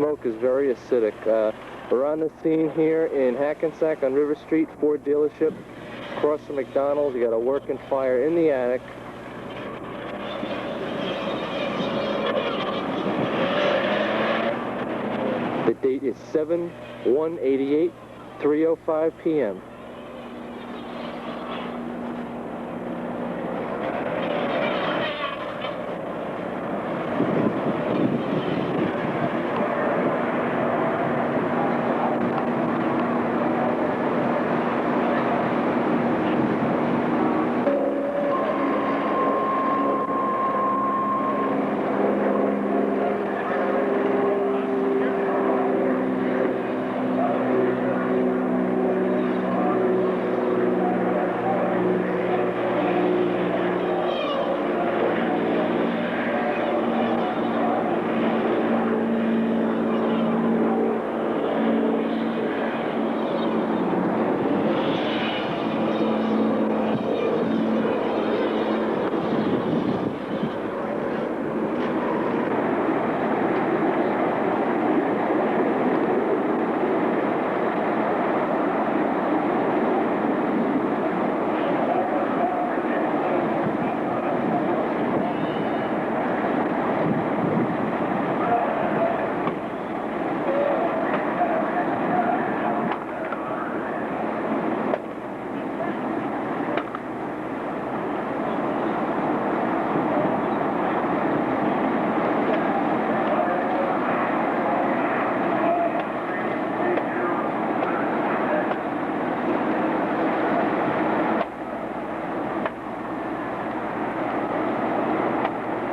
smoke is very acidic. We're on the scene here in Hackensack on River Street, Ford dealership, across from McDonald's. You got a working fire in the attic. The date is 7/1/88, 3:05 p.m.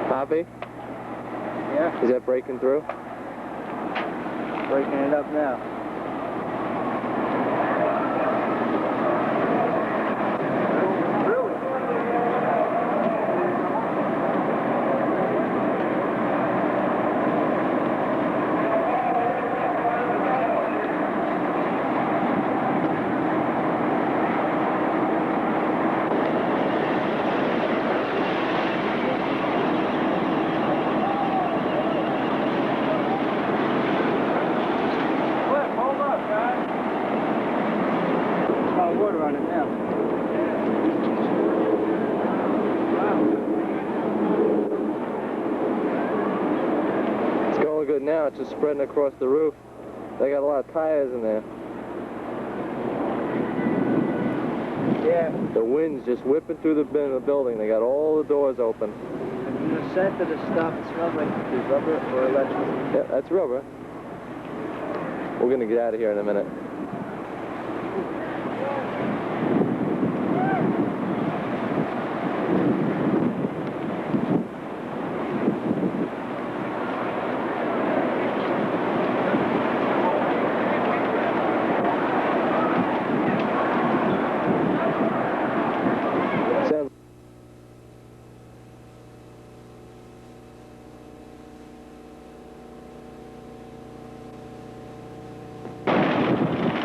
Copy? Yeah. Is that breaking through? Breaking it up now. Water on it now. It's going good now. It's just spreading across the roof. They got a lot of tires in there. Yeah. The wind's just whipping through the building. They got all the doors open. And the scent of the stuff, it smells like it's rubber or electrical. Yeah, that's rubber. We're going to get out of here in a minute.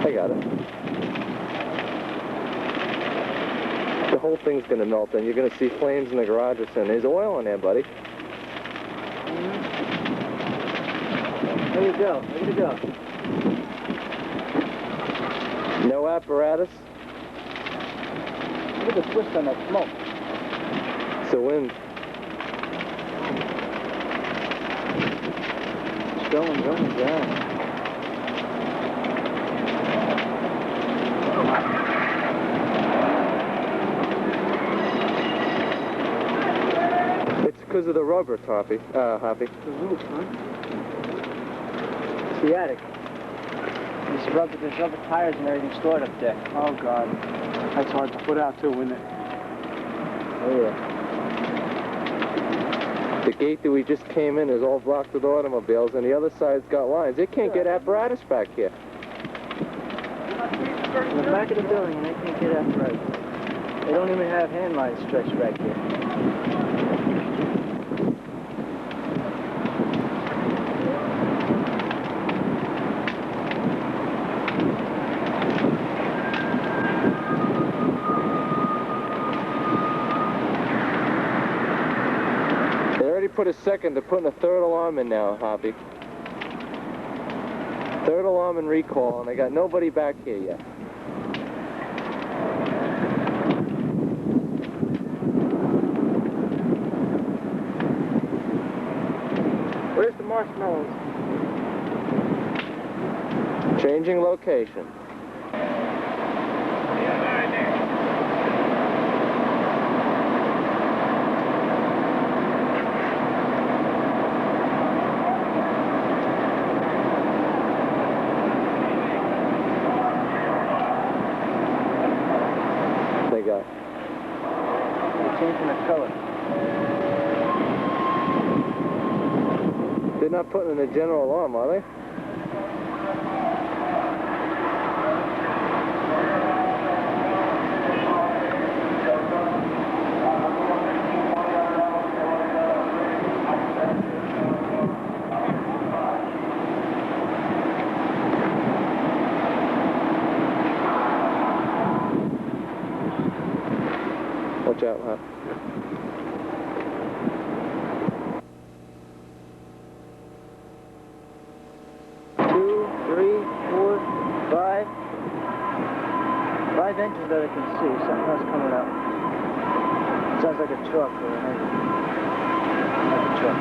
I got it. The whole thing's going to melt, and you're going to see flames in the garages, and there's oil in there, buddy. There you go. There you go. No apparatus. Look at the twist on that smoke. It's the wind. It's going down. It's because of the rubber, Hoppy. The roof, huh? It's the attic. There's rubber tires and everything stored up there. Oh, God. That's hard to put out, too, isn't it? Oh, yeah. The gate that we just came in is all blocked with automobiles, and the other side's got lines. They can't get apparatus back here. In the back of the building, and they can't get apparatus. They don't even have hand lines stretched back here. They already put a second. They're putting a third alarm in now, Hoppy. Third alarm and recall, and I got nobody back here yet. Where's the marshmallows? Changing location. They got. They're changing the color. They're not putting in a general alarm, are they? Watch out, huh? Five engines that I can see. Something else coming up. Sounds like a truck or an engine. Like a truck.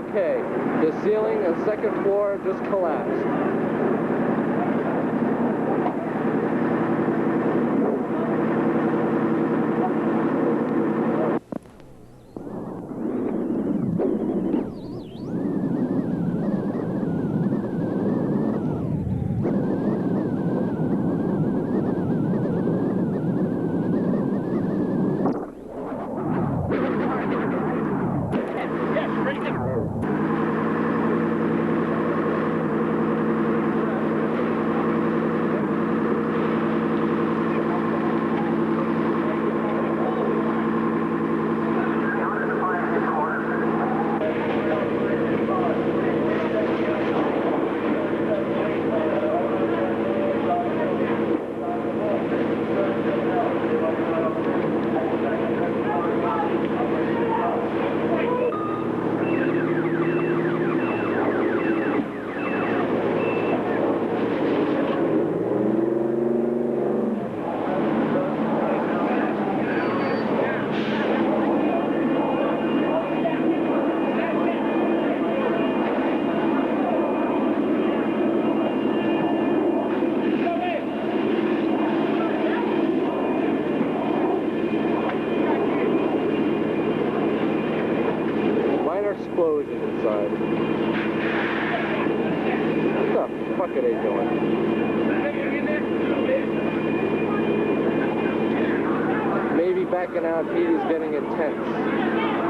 Okay. The ceiling and second floor just collapsed. explosion inside. What the fuck are they doing? Maybe backing out heat is getting intense.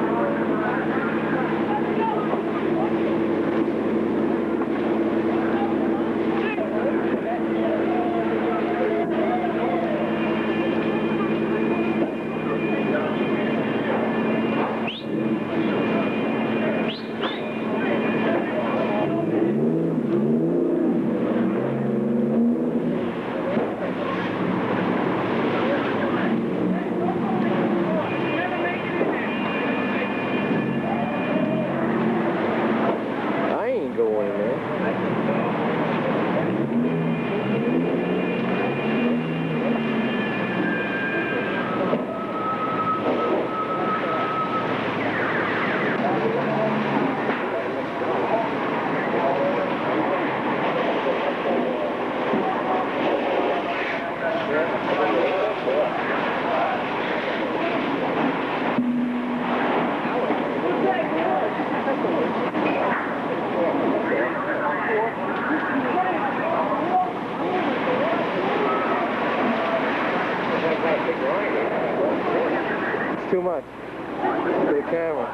It's too much for the camera.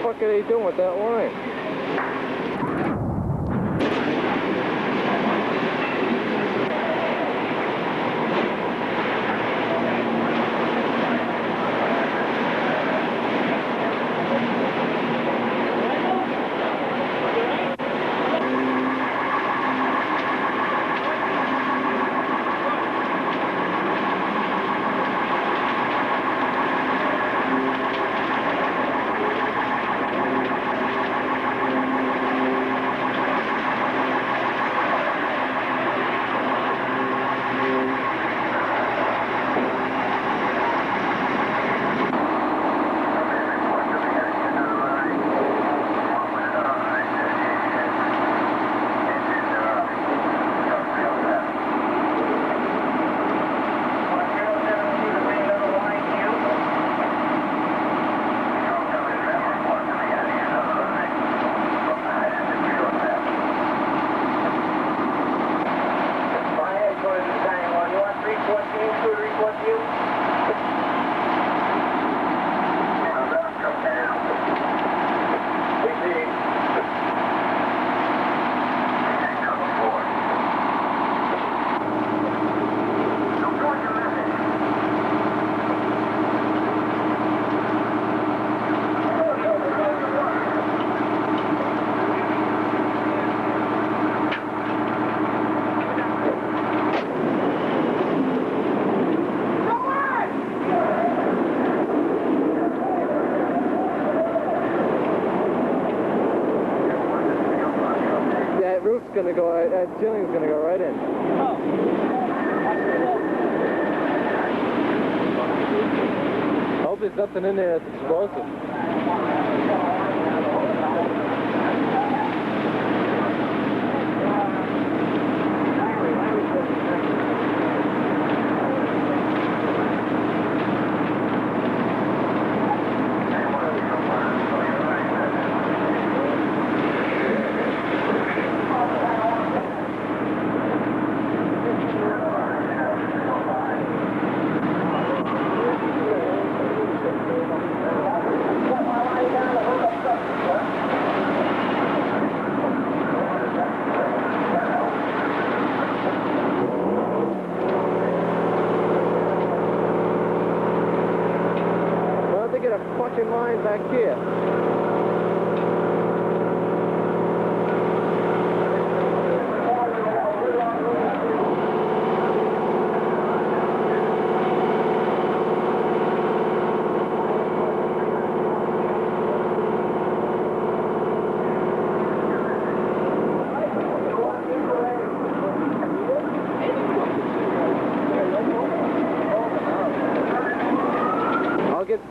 What are they doing with that line? Roof's gonna go, that ceiling's gonna go right in. I hope there's nothing in there that's explosive. fucking line back here.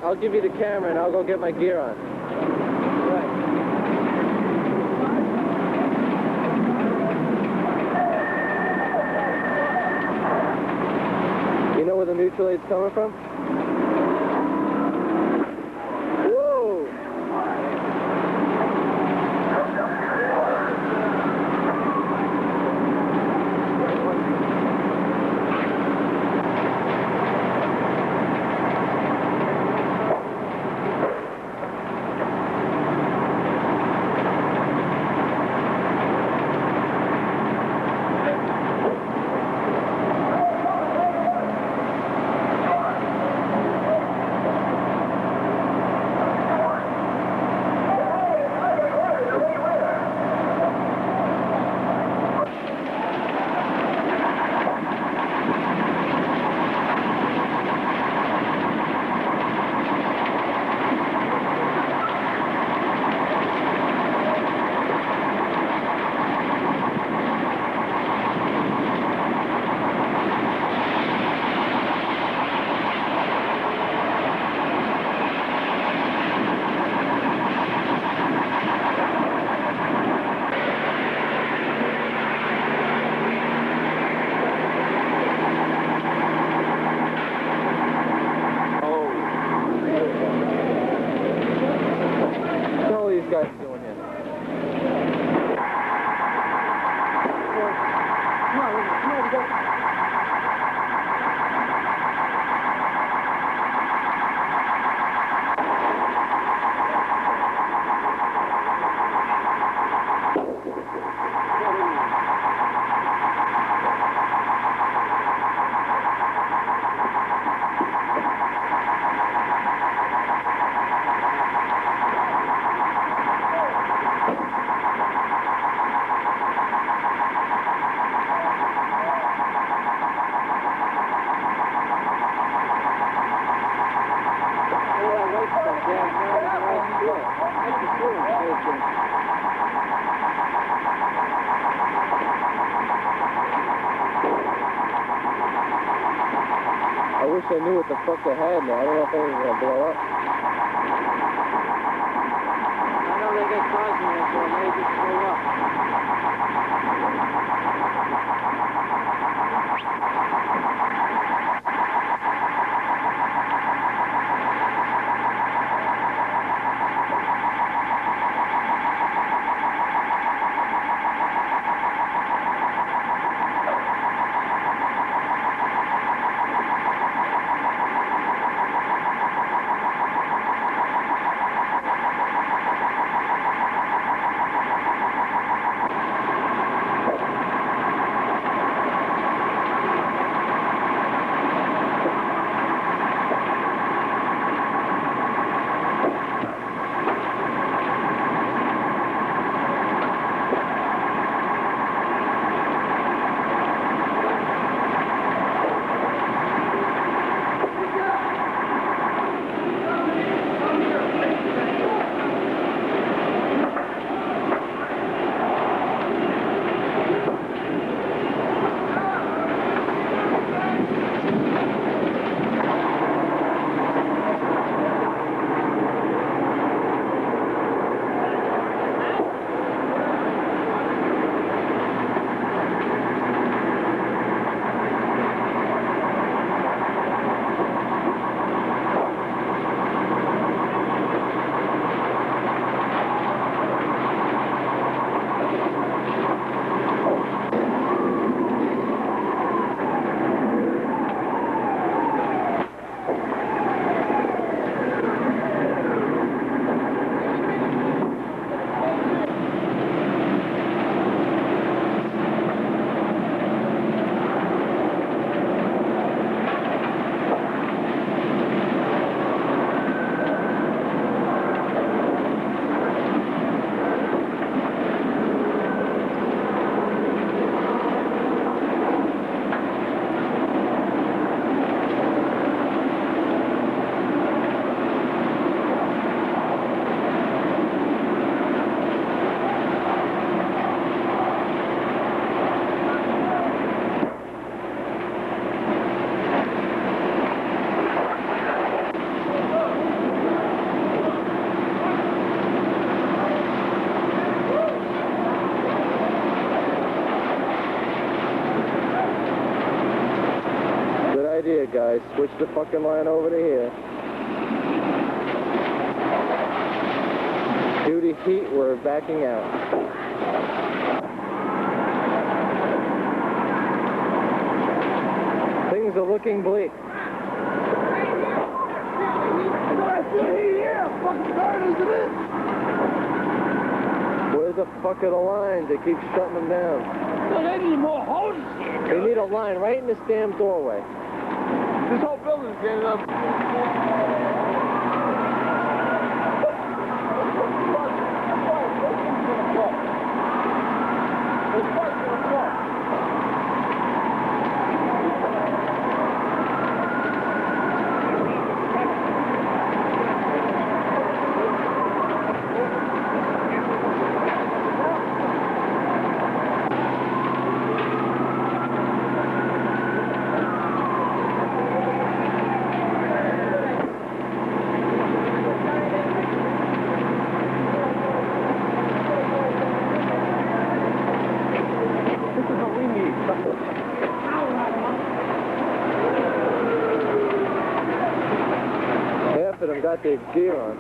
I'll give you the camera and I'll go get my gear on. You know where the mutual aid's coming from? Whoa! Guys doing here? I wish I knew what the fuck they had now. I don't know if anything's gonna blow up. I know they got cars in there, so it may just blow up. here, guys. Switch the fucking line over to here. Due to heat, we're backing out. Things are looking bleak. Where the fuck are the lines? They keep shutting them down. They need more hoses here. They need a line right in this damn doorway. This whole building's getting up. Half of them got their gear on.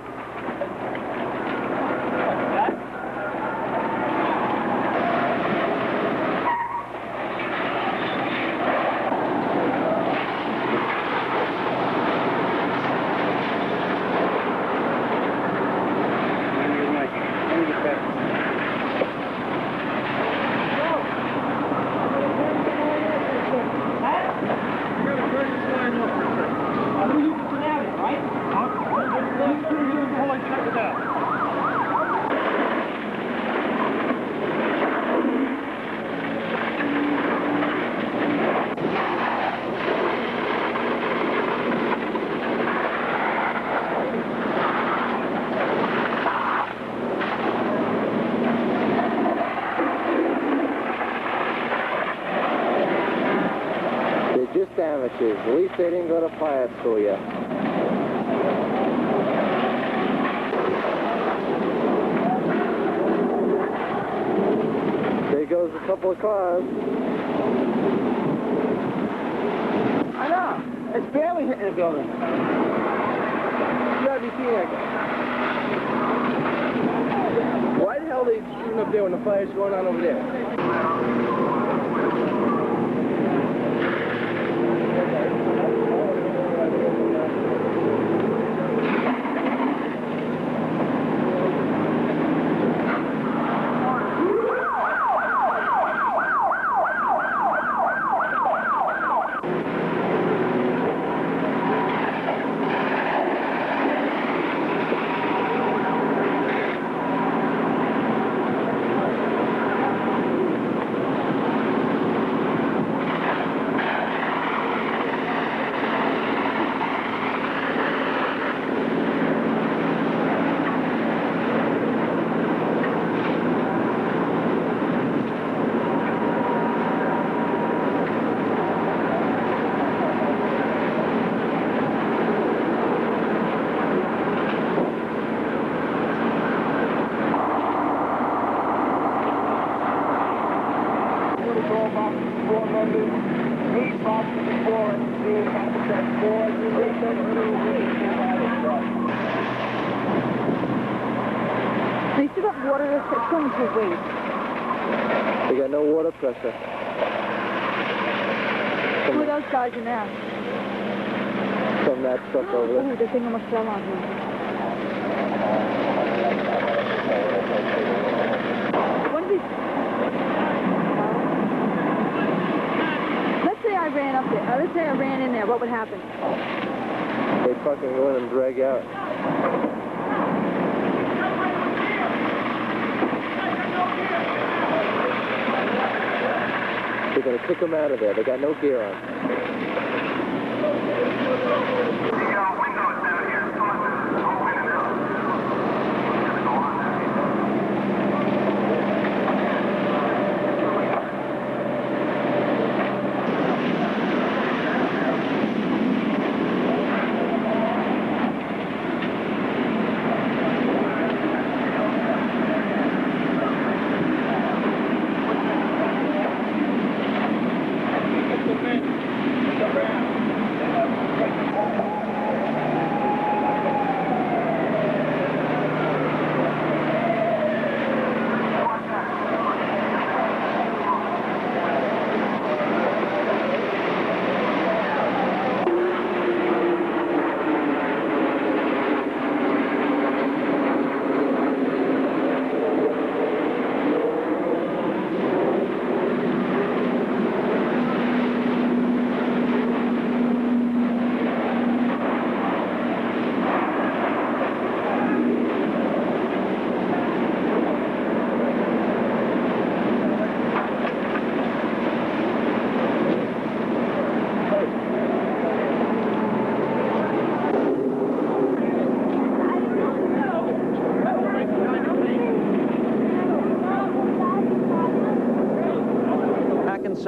Just amateurs. At least they didn't go to fire school yet. There goes a couple of cars. I know. It's barely hitting the building. You gotta be seeing that guy. Why the hell are they shooting up there when the fire's going on over there? They still got water that's going to waste. They got no water pressure. Who are those guys in there? From that truck over there. Oh, the thing almost fell on me. What did Let's say I ran up there. Let's say I ran in there. What would happen? They fucking go in and drag out. They're going to kick them out of there. They got no gear on.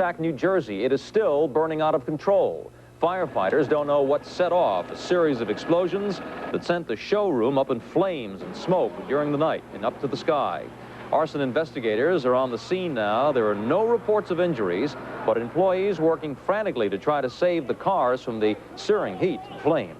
Hackensack, New Jersey. It is still burning out of control. Firefighters don't know what set off a series of explosions that sent the showroom up in flames and smoke during the night and up to the sky. Arson investigators are on the scene now. There are no reports of injuries, but employees working frantically to try to save the cars from the searing heat and flames.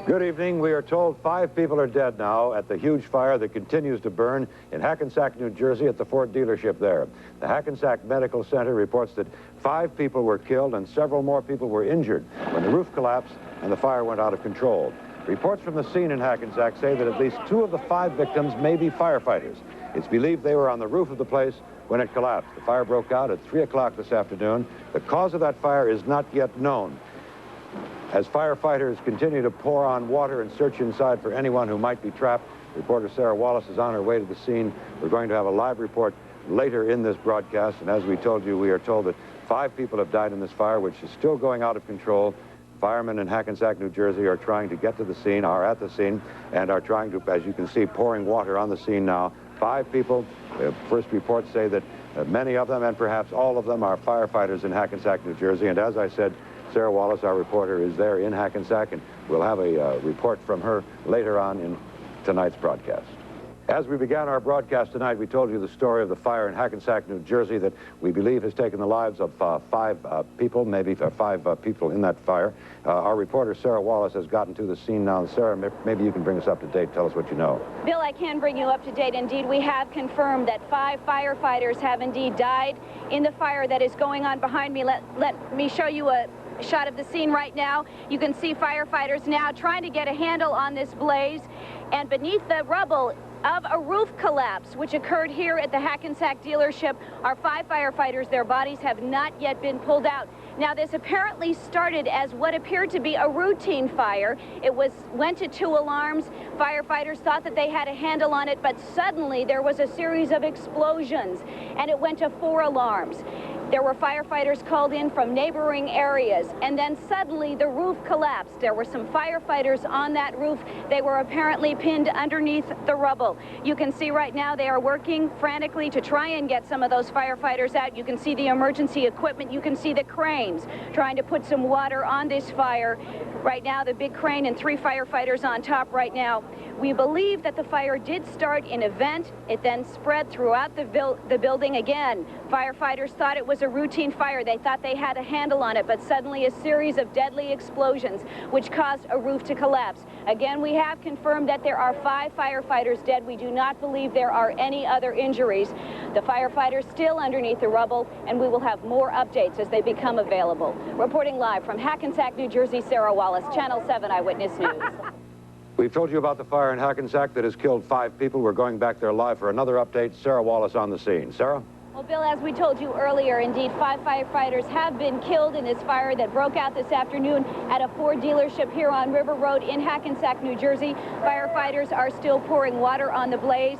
Good evening. We are told 5 people are dead now at the huge fire that continues to burn in Hackensack, New Jersey at the Ford dealership there. The Hackensack Medical Center reports that 5 people were killed and several more people were injured when the roof collapsed and the fire went out of control. Reports from the scene in Hackensack say that at least 2 of the 5 victims may be firefighters. It's believed they were on the roof of the place when it collapsed. The fire broke out at 3 o'clock this afternoon. The cause of that fire is not yet known. As firefighters continue to pour on water and search inside for anyone who might be trapped, reporter Sarah Wallace is on her way to the scene. We're going to have a live report later in this broadcast, and as we told you, we are told that 5 people have died in this fire, which is still going out of control. Firemen in Hackensack, New Jersey are trying to get to the scene, are at the scene, and are trying to, as you can see, pouring water on the scene now. 5 people. The first reports say that many of them, and perhaps all of them, are firefighters in Hackensack, New Jersey. And as I said, Sarah Wallace, our reporter, is there in Hackensack, and we'll have a report from her later on in tonight's broadcast. As we began our broadcast tonight, we told you the story of the fire in Hackensack, New Jersey, that we believe has taken the lives of 5 people, maybe 5 people in that fire. Our reporter, Sarah Wallace, has gotten to the scene now. Sarah, maybe you can bring us up to date. Tell us what you know. Bill, I can bring you up to date. Indeed, we have confirmed that 5 firefighters have indeed died in the fire that is going on behind me. Let me show you a shot of the scene right now. You can see firefighters now trying to get a handle on this blaze, and beneath the rubble of a roof collapse which occurred here at the Hackensack dealership are 5 firefighters. Their bodies have not yet been pulled out. Now, this apparently started as what appeared to be a routine fire. It went to 2 alarms. Firefighters thought that they had a handle on it, but suddenly there was a series of explosions, and it went to 4 alarms. There were firefighters called in from neighboring areas, and then suddenly the roof collapsed. There were some firefighters on that roof. They were apparently pinned underneath the rubble. You can see right now they are working frantically to try and get some of those firefighters out. You can see the emergency equipment. You can see the cranes trying to put some water on this fire. Right now, the big crane and 3 firefighters on top right now. We believe that the fire did start in a vent. It then spread throughout the building again. Firefighters thought it was a routine fire. They thought they had a handle on it, but suddenly a series of deadly explosions which caused a roof to collapse. Again, we have confirmed that there are 5 firefighters dead. We do not believe there are any other injuries. The firefighters still underneath the rubble, and we will have more updates as they become available. Reporting live from Hackensack, New Jersey, Sarah Wallace, Channel 7 Eyewitness News. We've told you about the fire in Hackensack that has killed 5 people. We're going back there live for another update. Sarah Wallace on the scene. Sarah? Well, Bill, as we told you earlier, indeed, 5 firefighters have been killed in this fire that broke out this afternoon at a Ford dealership here on River Road in Hackensack, New Jersey. Firefighters are still pouring water on the blaze.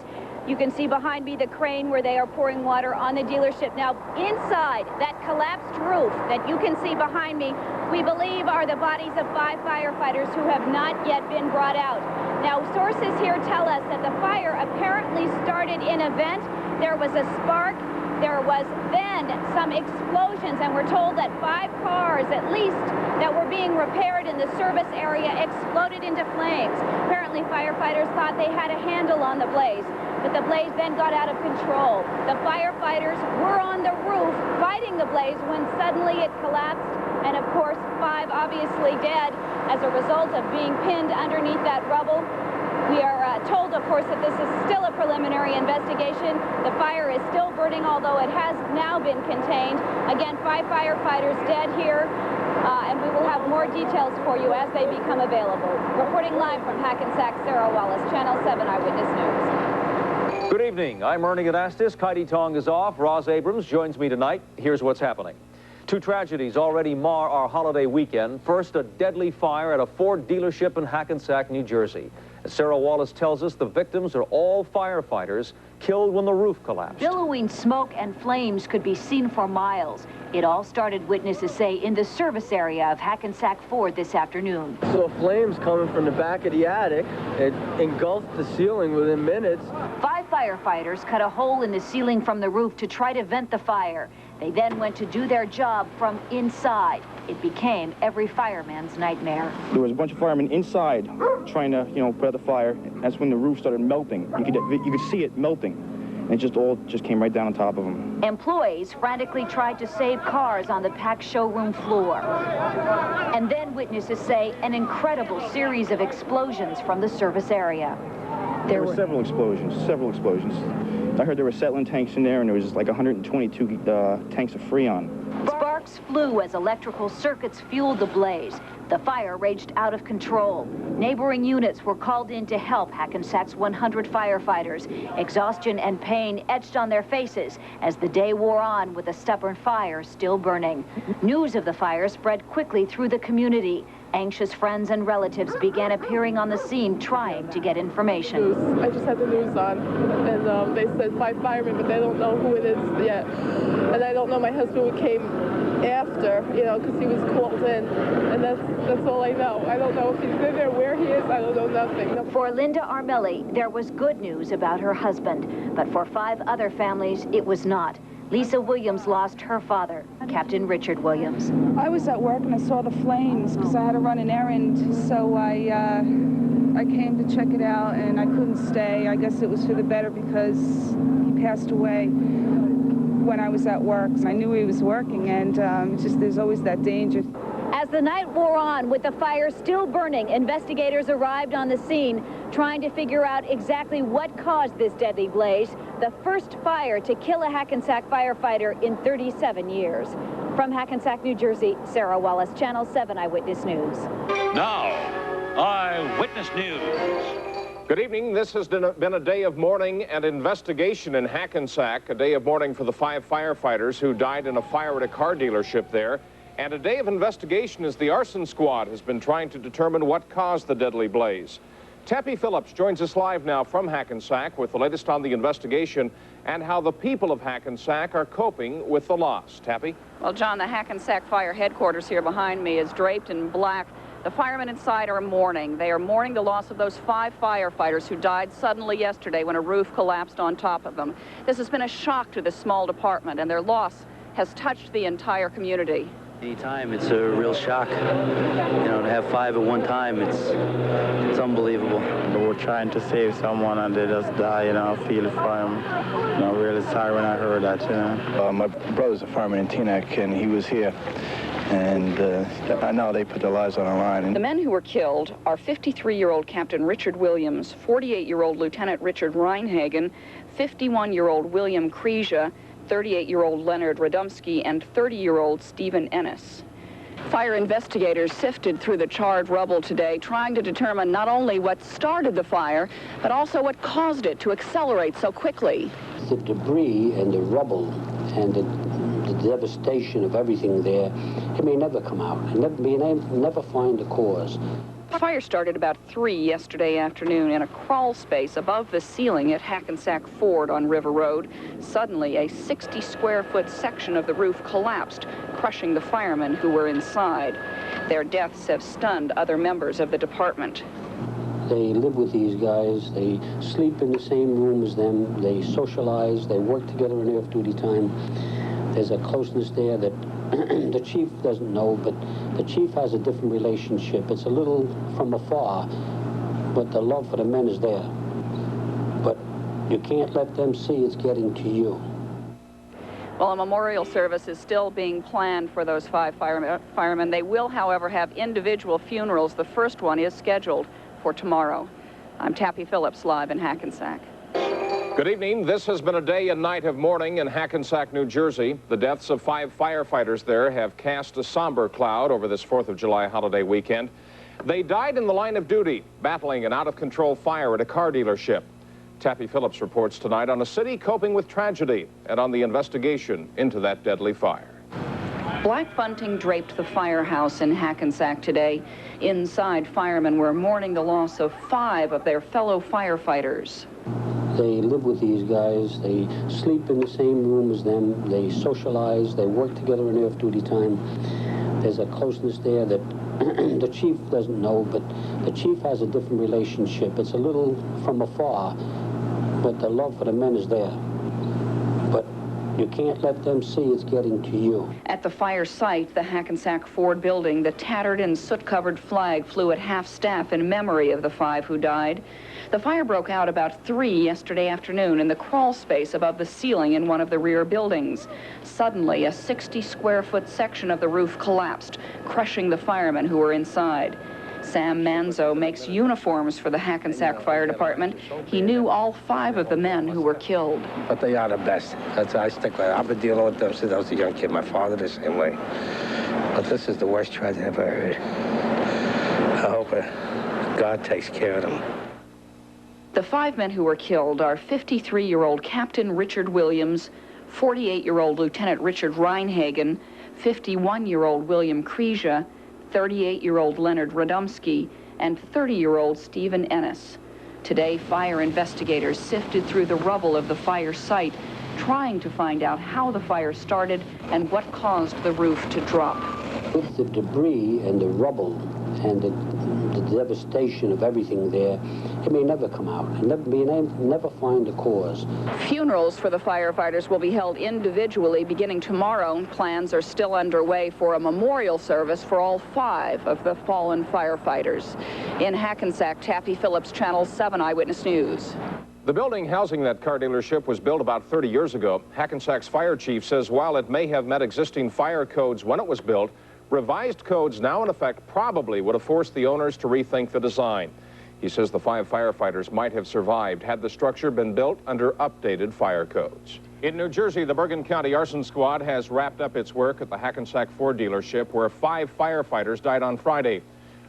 You can see behind me the crane where they are pouring water on the dealership. Now, inside that collapsed roof that you can see behind me, we believe are the bodies of 5 firefighters who have not yet been brought out. Now, sources here tell us that the fire apparently started in a vent. There was a spark. There was then some explosions, and we're told that 5 cars, at least, that were being repaired in the service area exploded into flames. Apparently, firefighters thought they had a handle on the blaze, but the blaze then got out of control. The firefighters were on the roof fighting the blaze when suddenly it collapsed, and of course, 5 obviously dead as a result of being pinned underneath that rubble. We are told, of course, that this is still a preliminary investigation. The fire is still burning, although it has now been contained. Again, 5 firefighters dead here, and we will have more details for you as they become available. Reporting live from Hackensack, Sarah Wallace, Channel 7 Eyewitness News. Good evening. I'm Ernie Anastas. Kaidi Tong is off. Roz Abrams joins me tonight. Here's what's happening. 2 tragedies already mar our holiday weekend. First, a deadly fire at a Ford dealership in Hackensack, New Jersey. As Sarah Wallace tells us, the victims are all firefighters killed when the roof collapsed. Billowing smoke and flames could be seen for miles. It all started, witnesses say, in the service area of Hackensack Ford this afternoon. So flames coming from the back of the attic. It engulfed the ceiling within minutes. 5 firefighters cut a hole in the ceiling from the roof to try to vent the fire. They then went to do their job from inside. It became every fireman's nightmare. There was a bunch of firemen inside trying to, put out the fire. That's when the roof started melting. You could see it melting. And it just came right down on top of them. Employees frantically tried to save cars on the packed showroom floor. And then witnesses say an incredible series of explosions from the service area. There were several explosions. I heard there were settling tanks in there, and there was like 122 tanks of Freon. Sparks flew as electrical circuits fueled the blaze. The fire raged out of control. Neighboring units were called in to help Hackensack's 100 firefighters. Exhaustion and pain etched on their faces as the day wore on with the stubborn fire still burning. News of the fire spread quickly through the community. Anxious friends and relatives began appearing on the scene trying to get information. I just had the news on, and they said 5 firemen, but they don't know who it is yet. And I don't know my husband who came after, because he was called in, and that's all I know. I don't know if he's in there, where he is, I don't know nothing. For Linda Armelli, there was good news about her husband, but for 5 other families, it was not. Lisa Williams lost her father, Captain Richard Williams. I was at work and I saw the flames because I had to run an errand, so I came to check it out and I couldn't stay. I guess it was for the better because he passed away when I was at work. I knew he was working, and there's always that danger. As the night wore on, with the fire still burning, investigators arrived on the scene trying to figure out exactly what caused this deadly blaze, the first fire to kill a Hackensack firefighter in 37 years. From Hackensack, New Jersey, Sarah Wallace, Channel 7 Eyewitness News. Now, Eyewitness News. Good evening. This has been a day of mourning and investigation in Hackensack, a day of mourning for the 5 firefighters who died in a fire at a car dealership there, and a day of investigation as the arson squad has been trying to determine what caused the deadly blaze. Tappy Phillips joins us live now from Hackensack with the latest on the investigation and how the people of Hackensack are coping with the loss. Tappy? Well, John, the Hackensack Fire headquarters here behind me is draped in black. The firemen inside are mourning. They are mourning the loss of those 5 firefighters who died suddenly yesterday when a roof collapsed on top of them. This has been a shock to this small department, and their loss has touched the entire community. Anytime, it's a real shock. To have 5 at one time, it's unbelievable. We're trying to save someone and they just die, I feel it for him. Really sorry when I heard that, My brother's a fireman in Teaneck, and he was here. And I know they put their lives on the line. The men who were killed are 53-year-old Captain Richard Williams, 48-year-old Lieutenant Richard Reinhagen, 51-year-old William Kreischer, 38-year-old Leonard Radomski, and 30-year-old Stephen Ennis. Fire investigators sifted through the charred rubble today, trying to determine not only what started the fire, but also what caused it to accelerate so quickly. The debris and the rubble and the devastation of everything there, it may never come out, and never find the cause. The fire started about 3 yesterday afternoon in a crawl space above the ceiling at Hackensack Ford on River Road. Suddenly, a 60-square-foot section of the roof collapsed, crushing the firemen who were inside. Their deaths have stunned other members of the department. They live with these guys, they sleep in the same room as them, they socialize, they work together in off-duty time. There's a closeness there that the chief doesn't know, but the chief has a different relationship. It's a little from afar, but the love for the men is there. But you can't let them see it's getting to you. Well, a memorial service is still being planned for those 5 firemen. They will, however, have individual funerals. The first one is scheduled for tomorrow. I'm Tappy Phillips, live in Hackensack. Good evening. This has been a day and night of mourning in Hackensack, New Jersey. The deaths of 5 firefighters there have cast a somber cloud over this 4th of July holiday weekend. They died in the line of duty, battling an out-of-control fire at a car dealership. Tappy Phillips reports tonight on a city coping with tragedy and on the investigation into that deadly fire. Black bunting draped the firehouse in Hackensack today. Inside, firemen were mourning the loss of 5 of their fellow firefighters. They live with these guys, they sleep in the same room as them, they socialize, they work together in off-duty time. There's a closeness there that the chief doesn't know, but the chief has a different relationship. It's a little from afar, but the love for the men is there. But you can't let them see it's getting to you. At the fire site, the Hackensack Ford building, the tattered and soot-covered flag flew at half-staff in memory of the 5 who died. The fire broke out about 3 yesterday afternoon in the crawl space above the ceiling in one of the rear buildings. Suddenly, a 60-square-foot section of the roof collapsed, crushing the firemen who were inside. Sam Manzo makes uniforms for the Hackensack Fire Department. He knew all 5 of the men who were killed. But they are the best. That's I stick with it. I've been dealing with them since I was a young kid. My father the same way. But this is the worst tragedy I've ever heard. I hope God takes care of them. The 5 men who were killed are 53-year-old Captain Richard Williams, 48-year-old Lieutenant Richard Reinhagen, 51-year-old William Kreischer, 38-year-old Leonard Radomski, and 30-year-old Stephen Ennis. Today, fire investigators sifted through the rubble of the fire site, trying to find out how the fire started and what caused the roof to drop. With the debris and the rubble and the devastation of everything there, it may never come out and never find the cause. Funerals for the firefighters will be held individually beginning tomorrow. Plans are still underway for a memorial service for all 5 of the fallen firefighters. In Hackensack, Tappy Phillips, Channel 7 Eyewitness News. The building housing that car dealership was built about 30 years ago. Hackensack's fire chief says while it may have met existing fire codes when it was built, revised codes now in effect probably would have forced the owners to rethink the design. He says the 5 firefighters might have survived had the structure been built under updated fire codes. In New Jersey, the Bergen County Arson Squad has wrapped up its work at the Hackensack Ford dealership where 5 firefighters died on Friday.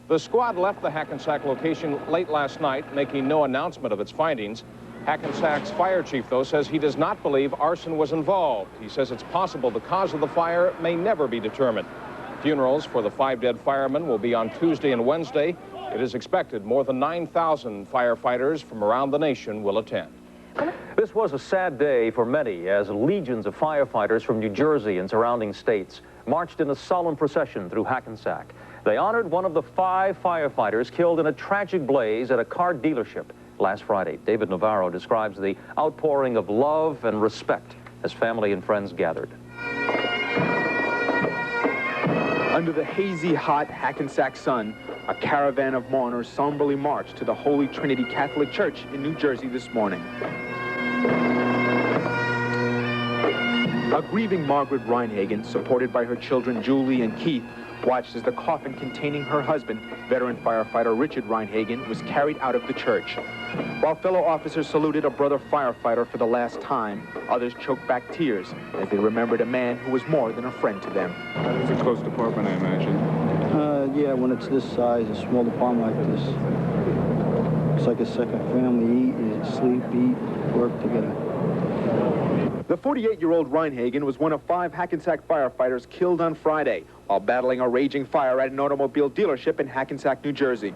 The squad left the Hackensack location late last night, making no announcement of its findings. Hackensack's fire chief, though, says he does not believe arson was involved. He says it's possible the cause of the fire may never be determined. Funerals for the 5 dead firemen will be on Tuesday and Wednesday. It is expected more than 9,000 firefighters from around the nation will attend. This was a sad day for many as legions of firefighters from New Jersey and surrounding states marched in a solemn procession through Hackensack. They honored one of the 5 firefighters killed in a tragic blaze at a car dealership last Friday. David Navarro describes the outpouring of love and respect as family and friends gathered. Under the hazy, hot Hackensack sun, a caravan of mourners somberly marched to the Holy Trinity Catholic Church in New Jersey this morning. A grieving Margaret Reinhagen, supported by her children Julie and Keith, watched as the coffin containing her husband, veteran firefighter Richard Reinhagen, was carried out of the church. While fellow officers saluted a brother firefighter for the last time, others choked back tears as they remembered a man who was more than a friend to them. It's a close department, I imagine. Yeah, when it's this size, a small department like this, it's like a second family. Eat, sleep, eat, work together. The 48-year-old Reinhagen was one of 5 Hackensack firefighters killed on Friday while battling a raging fire at an automobile dealership in Hackensack, New Jersey.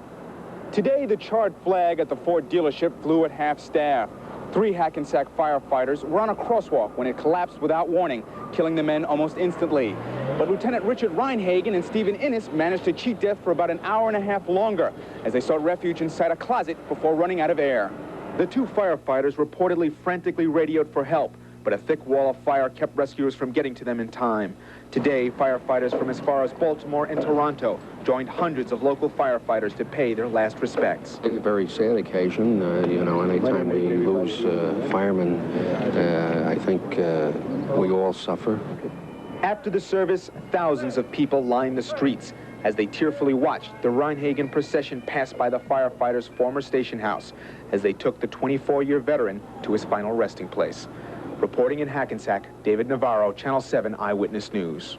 Today, the charred flag at the Ford dealership flew at half-staff. 3 Hackensack firefighters were on a crosswalk when it collapsed without warning, killing the men almost instantly. But Lieutenant Richard Reinhagen and Stephen Ennis managed to cheat death for about an hour and a half longer as they sought refuge inside a closet before running out of air. The 2 firefighters reportedly frantically radioed for help, but a thick wall of fire kept rescuers from getting to them in time. Today, firefighters from as far as Baltimore and Toronto joined hundreds of local firefighters to pay their last respects. It's a very sad occasion. You know, anytime we lose firemen, I think we all suffer. After the service, thousands of people lined the streets as they tearfully watched the Reinhagen procession pass by the firefighters' former station house as they took the 24-year veteran to his final resting place. Reporting in Hackensack, David Navarro, Channel 7 Eyewitness News.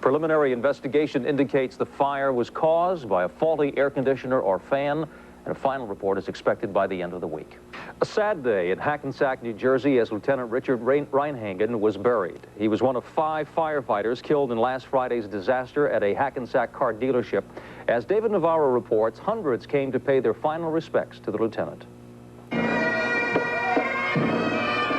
Preliminary investigation indicates the fire was caused by a faulty air conditioner or fan, and a final report is expected by the end of the week. A sad day in Hackensack, New Jersey, as Lieutenant Richard Reinhagen was buried. He was one of 5 firefighters killed in last Friday's disaster at a Hackensack car dealership. As David Navarro reports, hundreds came to pay their final respects to the lieutenant.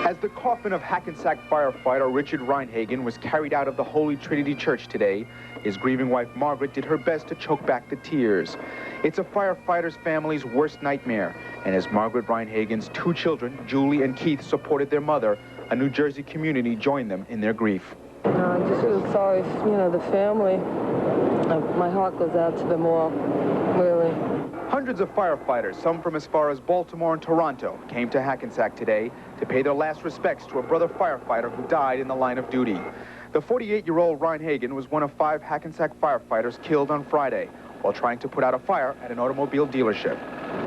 As the coffin of Hackensack firefighter Richard Reinhagen was carried out of the Holy Trinity Church today, his grieving wife Margaret did her best to choke back the tears. It's a firefighter's family's worst nightmare, and as Margaret Reinhagen's 2 children, Julie and Keith, supported their mother, a New Jersey community joined them in their grief. I just feel sorry, the family. My heart goes out to them all, really. Hundreds of firefighters, some from as far as Baltimore and Toronto, came to Hackensack today to pay their last respects to a brother firefighter who died in the line of duty. The 48-year-old Reinhagen was one of 5 Hackensack firefighters killed on Friday while trying to put out a fire at an automobile dealership.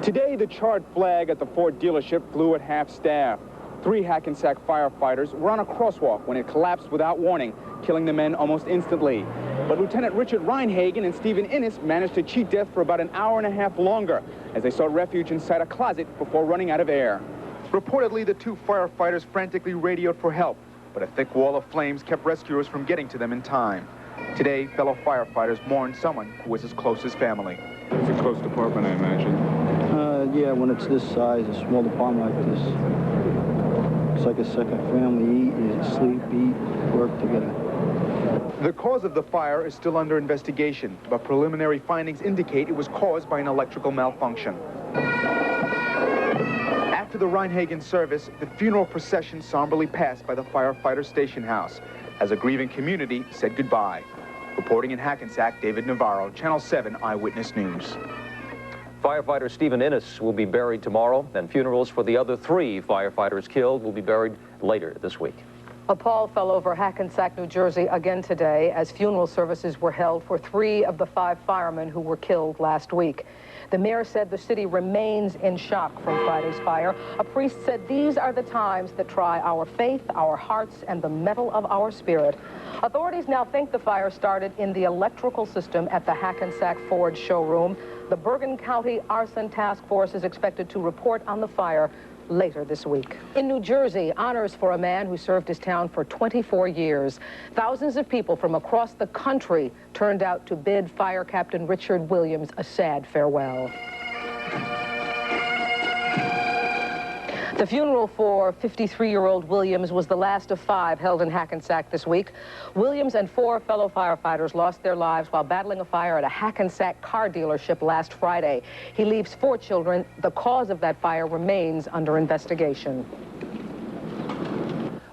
Today, the charred flag at the Ford dealership flew at half-staff. 3 Hackensack firefighters were on a crosswalk when it collapsed without warning, killing the men almost instantly. But Lieutenant Richard Reinhagen and Stephen Innes managed to cheat death for about an hour and a half longer as they sought refuge inside a closet before running out of air. Reportedly, the 2 firefighters frantically radioed for help, but a thick wall of flames kept rescuers from getting to them in time. Today, fellow firefighters mourned someone who was as close as family. It's a close department, I imagine. Yeah, when it's this size, a small department like this, it's like a second family. Eat, sleep, eat, work together. The cause of the fire is still under investigation, but preliminary findings indicate it was caused by an electrical malfunction. After the Reinhagen service, the funeral procession somberly passed by the firefighter station house as a grieving community said goodbye. Reporting in Hackensack, David Navarro, Channel 7 Eyewitness News. Firefighter Stephen Innes will be buried tomorrow, and funerals for the other 3 firefighters killed will be buried later this week. A pall fell over Hackensack, New Jersey again today as funeral services were held for 3 of the 5 firemen who were killed last week. The mayor said the city remains in shock from Friday's fire. A priest said these are the times that try our faith, our hearts, and the mettle of our spirit. Authorities now think the fire started in the electrical system at the Hackensack Ford showroom. The Bergen County Arson Task Force is expected to report on the fire later this week. In New Jersey, honors for a man who served his town for 24 years. Thousands of people from across the country turned out to bid Fire Captain Richard Williams a sad farewell. The funeral for 53-year-old Williams was the last of 5 held in Hackensack this week. Williams and 4 fellow firefighters lost their lives while battling a fire at a Hackensack car dealership last Friday. He leaves 4 children. The cause of that fire remains under investigation.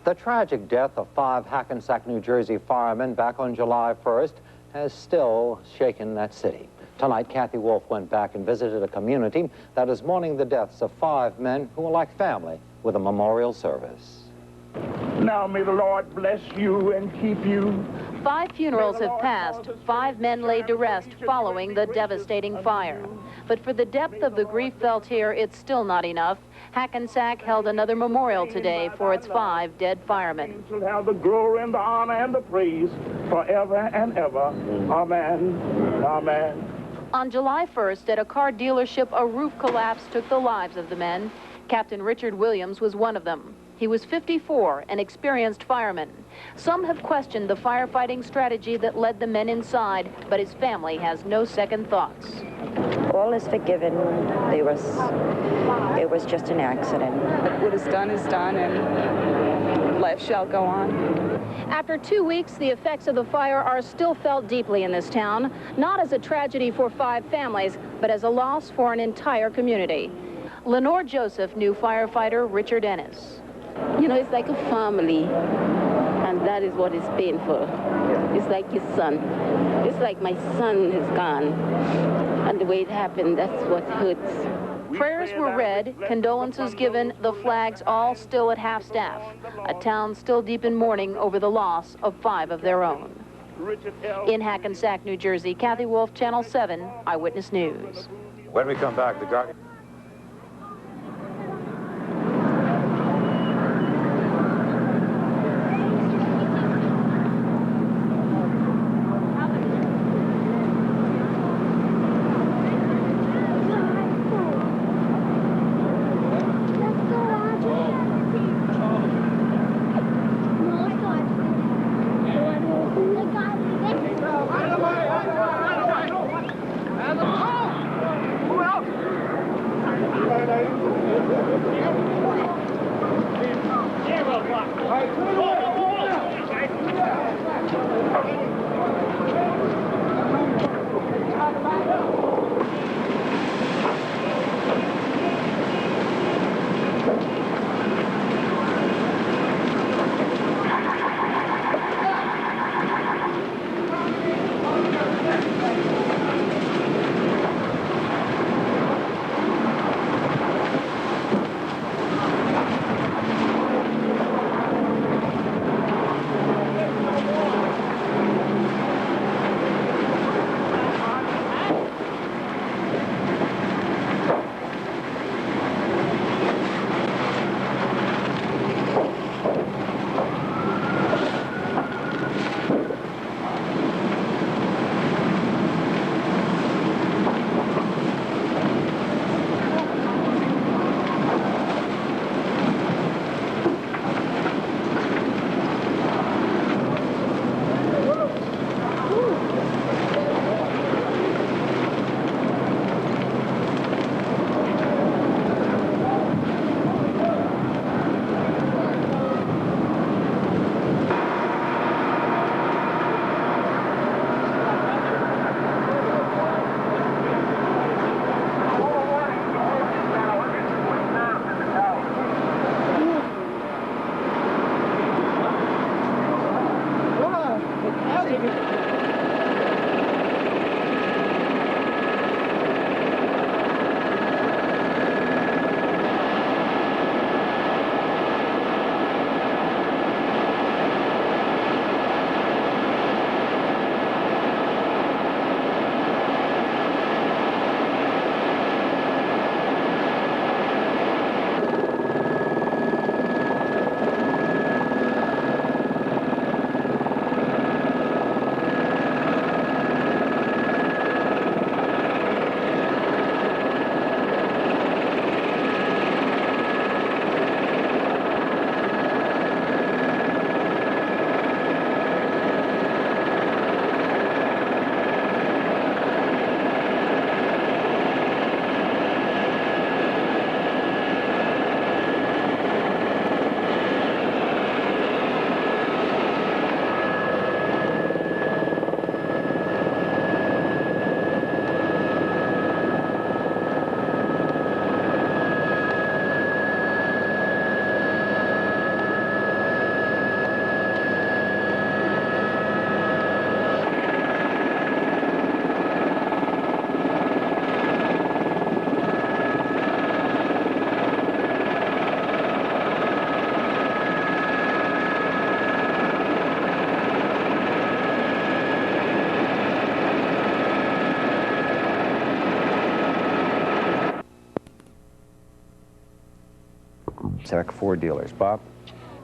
The tragic death of 5 Hackensack, New Jersey firemen back on July 1st has still shaken that city. Tonight, Kathy Wolf went back and visited a community that is mourning the deaths of 5 men who are like family with a memorial service. Now may the Lord bless you and keep you. 5 funerals have passed, 5 men laid to rest following the devastating fire. But for the depth of the grief felt here, it's still not enough. Hackensack held another memorial today for its 5 dead firemen. Shall have the glory and the honor and the praise forever and ever. Amen. Amen. On July 1st, at a car dealership, a roof collapse took the lives of the men. Captain Richard Williams was one of them. He was 54, an experienced fireman. Some have questioned the firefighting strategy that led the men inside, but his family has no second thoughts. All is forgiven. It was just an accident. What is done, and life shall go on. After 2 weeks, the effects of the fire are still felt deeply in this town, not as a tragedy for 5 families, but as a loss for an entire community. Lenore Joseph knew firefighter Richard Ennis. It's like a family, and that is what is painful. It's like his son. It's like my son is gone, and the way it happened, that's what hurts. Prayers were read, condolences given, the flags all still at half-staff. A town still deep in mourning over the loss of 5 of their own. In Hackensack, New Jersey, Kathy Wolf, Channel 7 Eyewitness News. When we come back, the Guardian. Hackensack Ford dealers. Bob?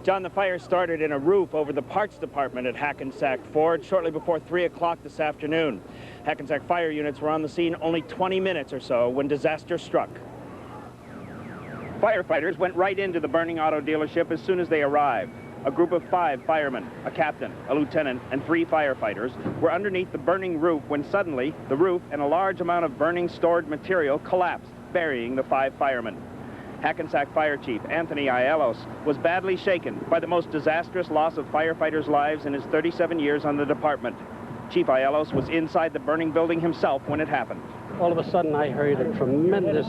John, the fire started in a roof over the parts department at Hackensack Ford shortly before 3 o'clock this afternoon. Hackensack fire units were on the scene only 20 minutes or so when disaster struck. Firefighters went right into the burning auto dealership as soon as they arrived. A group of 5 firemen, a captain, a lieutenant, and 3 firefighters were underneath the burning roof when suddenly the roof and a large amount of burning stored material collapsed, burying the 5 firemen. Hackensack Fire Chief Anthony Aiellos was badly shaken by the most disastrous loss of firefighters' lives in his 37 years on the department. Chief Aiellos was inside the burning building himself when it happened. All of a sudden, I heard a tremendous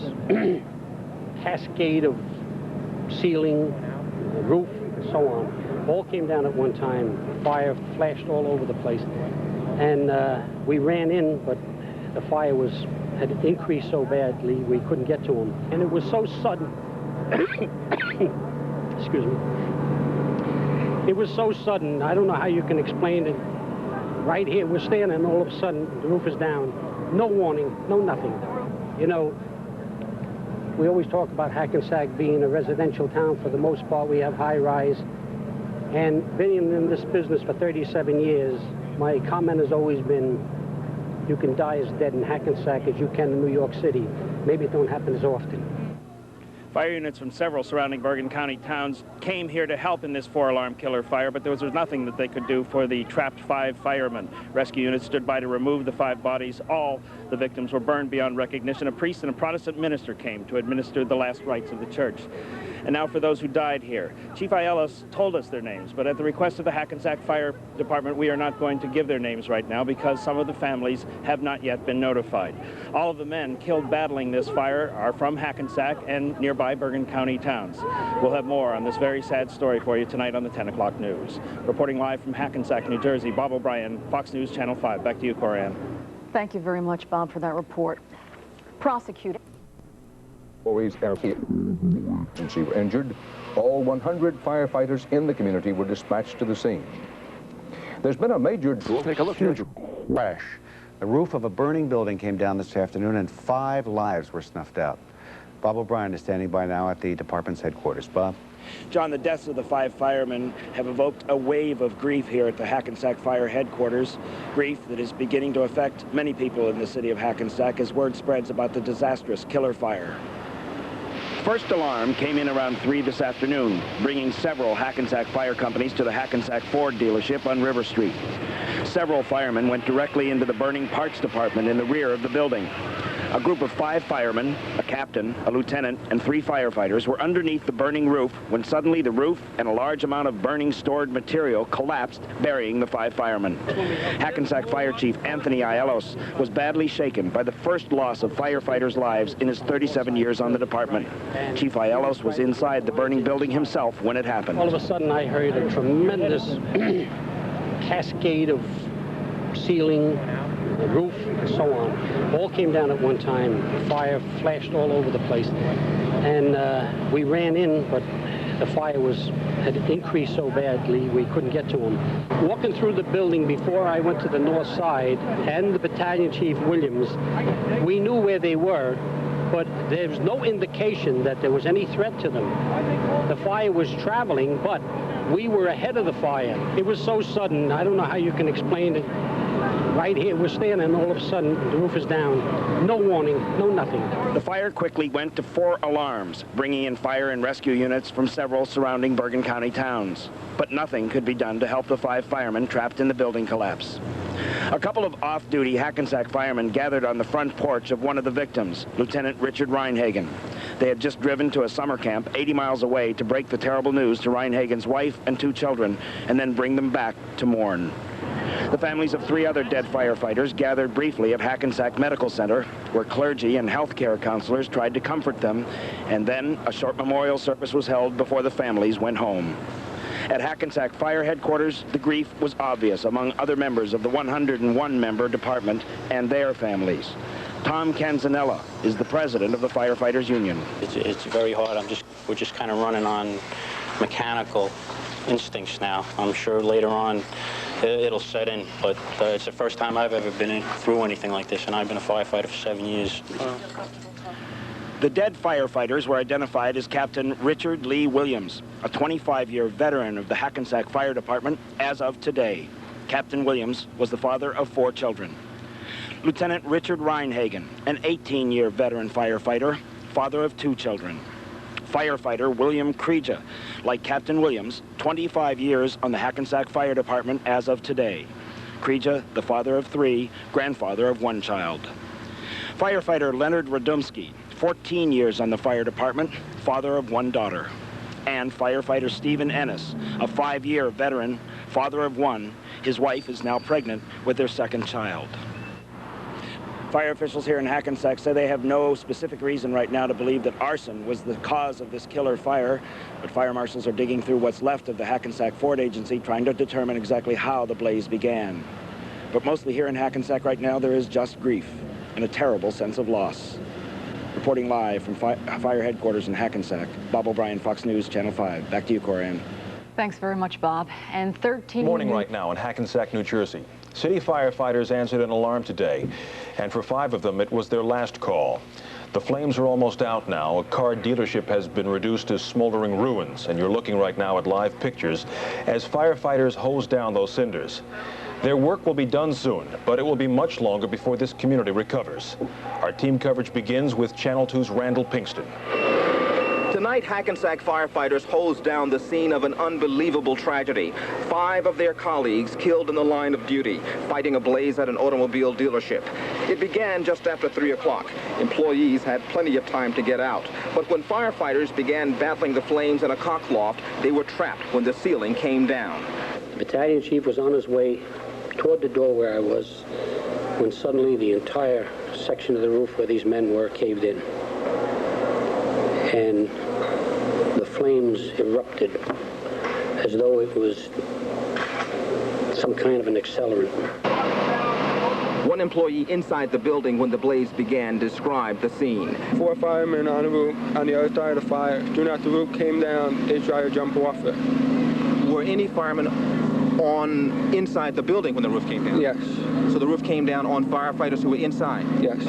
cascade of ceiling, roof, and so on. All came down at one time. Fire flashed all over the place. And we ran in, but the fire had increased so badly we couldn't get to them. And it was so sudden. Excuse me. It was so sudden. I don't know how you can explain it. Right here, we're standing, and all of a sudden, the roof is down. No warning, no nothing. You know, we always talk about Hackensack being a residential town. For the most part, we have high-rise. And being in this business for 37 years, my comment has always been, you can die as dead in Hackensack as you can in New York City. Maybe it don't happen as often. Fire units from several surrounding Bergen County towns came here to help in this 4-alarm killer fire, but there was nothing that they could do for the trapped 5 firemen. Rescue units stood by to remove the 5 bodies. All the victims were burned beyond recognition. A priest and a Protestant minister came to administer the last rites of the church. And now for those who died here. Chief Aiellos told us their names, but at the request of the Hackensack Fire Department, we are not going to give their names right now because some of the families have not yet been notified. All of the men killed battling this fire are from Hackensack and nearby Bergen County towns. We'll have more on this very sad story for you tonight on the 10 o'clock news. Reporting live from Hackensack, New Jersey, Bob O'Brien, Fox News Channel 5. Back to you, Corianne. Thank you very much, Bob, for that report. Prosecutor. Employees were injured. All 100 firefighters in the community were dispatched to the scene. There's been a major... Take a look here. Crash. The roof of a burning building came down this afternoon and 5 lives were snuffed out. Bob O'Brien is standing by now at the department's headquarters. Bob? John, the deaths of the 5 firemen have evoked a wave of grief here at the Hackensack Fire headquarters. Grief that is beginning to affect many people in the city of Hackensack as word spreads about the disastrous killer fire. First alarm came in around 3 this afternoon, bringing several Hackensack fire companies to the Hackensack Ford dealership on River Street. Several firemen went directly into the burning parts department in the rear of the building. A group of 5 firemen, a captain, a lieutenant, and 3 firefighters were underneath the burning roof when suddenly the roof and a large amount of burning stored material collapsed, burying the 5 firemen. Hackensack Fire Chief Anthony Aiellos was badly shaken by the first loss of firefighters' lives in his 37 years on the department. Chief Aiellos was inside the burning building himself when it happened. All of a sudden, I heard a tremendous cascade of ceiling, the roof, and so on. All came down at one time. Fire flashed all over the place. And we ran in, but the fire had increased so badly we couldn't get to them. Walking through the building before I went to the north side, and the Battalion Chief Williams, we knew where they were, but there's no indication that there was any threat to them. The fire was traveling, but we were ahead of the fire. It was so sudden, I don't know how you can explain it. Right here, we're standing, and all of a sudden, the roof is down. No warning, no nothing. The fire quickly went to 4 alarms, bringing in fire and rescue units from several surrounding Bergen County towns. But nothing could be done to help the 5 firemen trapped in the building collapse. A couple of off-duty Hackensack firemen gathered on the front porch of one of the victims, Lieutenant Richard Reinhagen. They had just driven to a summer camp 80 miles away to break the terrible news to Reinhagen's wife and 2 children, and then bring them back to mourn. The families of 3 other dead firefighters gathered briefly at Hackensack Medical Center, where clergy and healthcare counselors tried to comfort them, and then a short memorial service was held before the families went home. At Hackensack Fire Headquarters, the grief was obvious among other members of the 101-member department and their families. Tom Canzanella is the president of the Firefighters Union. It's very hard. We're just kind of running on mechanical instincts now. I'm sure later on it'll set in, but it's the first time I've ever been through anything like this, and I've been a firefighter for 7 years. The dead firefighters were identified as Captain Richard Lee Williams, a 25-year veteran of the Hackensack Fire Department as of today. Captain Williams was the father of 4 children. Lieutenant Richard Reinhagen, an 18-year veteran firefighter, father of 2 children. Firefighter William Krieja, like Captain Williams, 25 years on the Hackensack Fire Department as of today. Krieja, the father of 3, grandfather of 1 child. Firefighter Leonard Radomski, 14 years on the fire department, father of 1 daughter. And firefighter Stephen Ennis, a 5-year veteran, father of 1. His wife is now pregnant with their 2nd child. Fire officials here in Hackensack say they have no specific reason right now to believe that arson was the cause of this killer fire, but fire marshals are digging through what's left of the Hackensack Ford Agency, trying to determine exactly how the blaze began. But mostly here in Hackensack right now, there is just grief and a terrible sense of loss. Reporting live from fire headquarters in Hackensack, Bob O'Brien, Fox News, Channel 5. Back to you, Corianne. Thanks very much, Bob. And 13... Morning right now in Hackensack, New Jersey. City firefighters answered an alarm today, and for 5 of them, it was their last call. The flames are almost out now. A car dealership has been reduced to smoldering ruins, and you're looking right now at live pictures as firefighters hose down those cinders. Their work will be done soon, but it will be much longer before this community recovers. Our team coverage begins with Channel 2's Randall Pinkston. Tonight, Hackensack firefighters hosed down the scene of an unbelievable tragedy. 5 of their colleagues killed in the line of duty, fighting a blaze at an automobile dealership. It began just after 3 o'clock. Employees had plenty of time to get out. But when firefighters began battling the flames in a cock loft, they were trapped when the ceiling came down. The battalion chief was on his way toward the door where I was when suddenly the entire section of the roof where these men were caved in. And the flames erupted as though it was some kind of an accelerant. One employee inside the building when the blaze began described the scene. 4 firemen on the roof on the other side of the fire. Soon after the roof came down, they tried to jump off it. Were any firemen inside the building when the roof came down? Yes. So the roof came down on firefighters who were inside? Yes.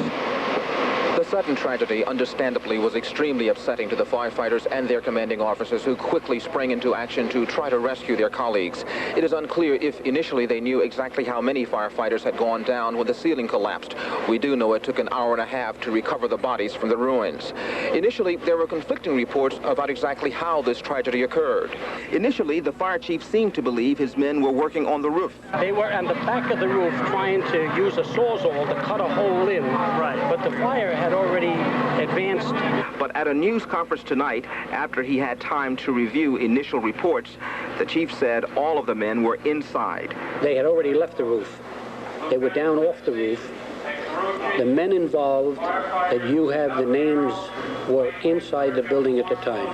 The sudden tragedy, understandably, was extremely upsetting to the firefighters and their commanding officers, who quickly sprang into action to try to rescue their colleagues. It is unclear if initially they knew exactly how many firefighters had gone down when the ceiling collapsed. We do know it took an hour and a half to recover the bodies from the ruins. Initially, there were conflicting reports about exactly how this tragedy occurred. Initially, the fire chief seemed to believe his men were working on the roof. They were on the back of the roof trying to use a sawzall to cut a hole in, but the fire had already advanced. But at a news conference tonight, after he had time to review initial reports, the chief said all of the men were inside. They had already left the roof. They were down off the roof. The men involved that you have the names were inside the building at the time.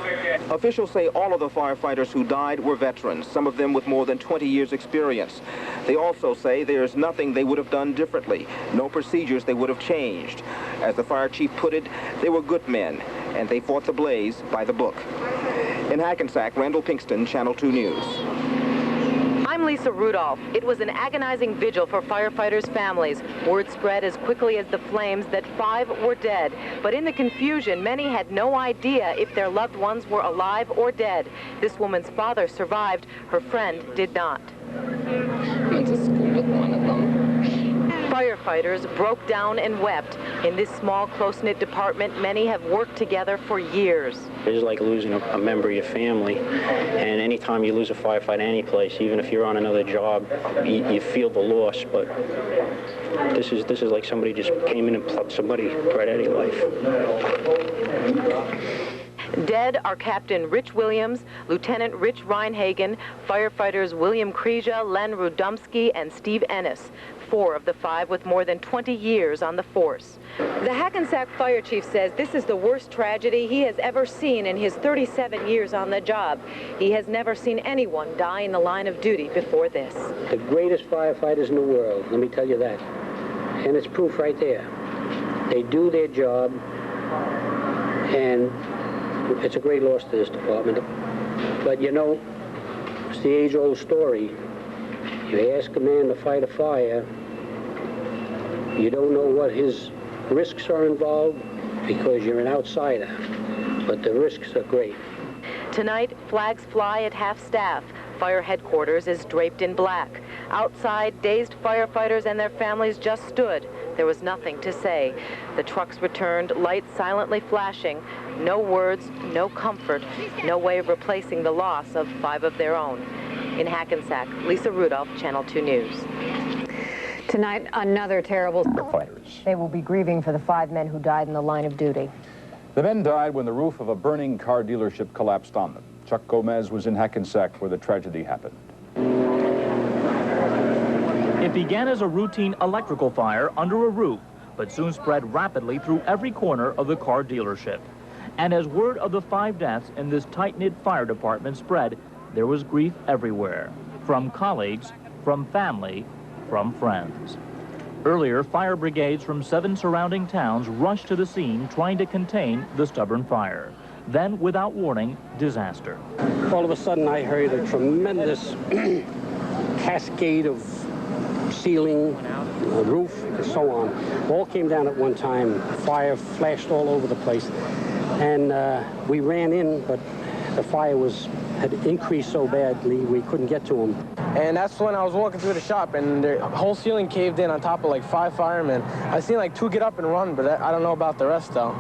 Officials say all of the firefighters who died were veterans, some of them with more than 20 years experience. They also say there's nothing they would have done differently, no procedures they would have changed. As the fire chief put it, they were good men, and they fought the blaze by the book. In Hackensack, Randall Pinkston, Channel 2 News. I'm Lisa Rudolph. It was an agonizing vigil for firefighters' families. Word spread as quickly as the flames that 5 were dead. But in the confusion, many had no idea if their loved ones were alive or dead. This woman's father survived. Her friend did not. Went to school with one of them. Firefighters broke down and wept. In this small, close-knit department, many have worked together for years. It is like losing a member of your family, and anytime you lose a firefighter any place, even if you're on another job, you feel the loss, but this is like somebody just came in and plucked somebody right out of your life. Dead are Captain Rich Williams, Lieutenant Rich Reinhagen, firefighters William Krieja, Len Rudomski, and Steve Ennis. 4 of the 5 with more than 20 years on the force. The Hackensack fire chief says this is the worst tragedy he has ever seen in his 37 years on the job. He has never seen anyone die in the line of duty before this. The greatest firefighters in the world, let me tell you that. And it's proof right there. They do their job, and it's a great loss to this department. But you know, it's the age-old story. You ask a man to fight a fire, you don't know what his risks are involved, because you're an outsider, but the risks are great. Tonight, flags fly at half-staff. Fire headquarters is draped in black. Outside, dazed firefighters and their families just stood. There was nothing to say. The trucks returned, lights silently flashing. No words, no comfort, no way of replacing the loss of 5 of their own. In Hackensack, Lisa Rudolph, Channel 2 News. Tonight, another terrible... Fighters. They will be grieving for the 5 men who died in the line of duty. The men died when the roof of a burning car dealership collapsed on them. Chuck Gomez was in Hackensack where the tragedy happened. It began as a routine electrical fire under a roof, but soon spread rapidly through every corner of the car dealership. And as word of the 5 deaths in this tight-knit fire department spread, there was grief everywhere, from colleagues, from family, from friends. Earlier, fire brigades from 7 surrounding towns rushed to the scene trying to contain the stubborn fire. Then, without warning, disaster. All of a sudden, I heard a tremendous cascade of ceiling, roof, and so on. All came down at one time. Fire flashed all over the place. And we ran in, but the fire had increased so badly we couldn't get to them. And that's when I was walking through the shop, and the whole ceiling caved in on top of like 5 firemen. I seen like 2 get up and run, but I don't know about the rest though.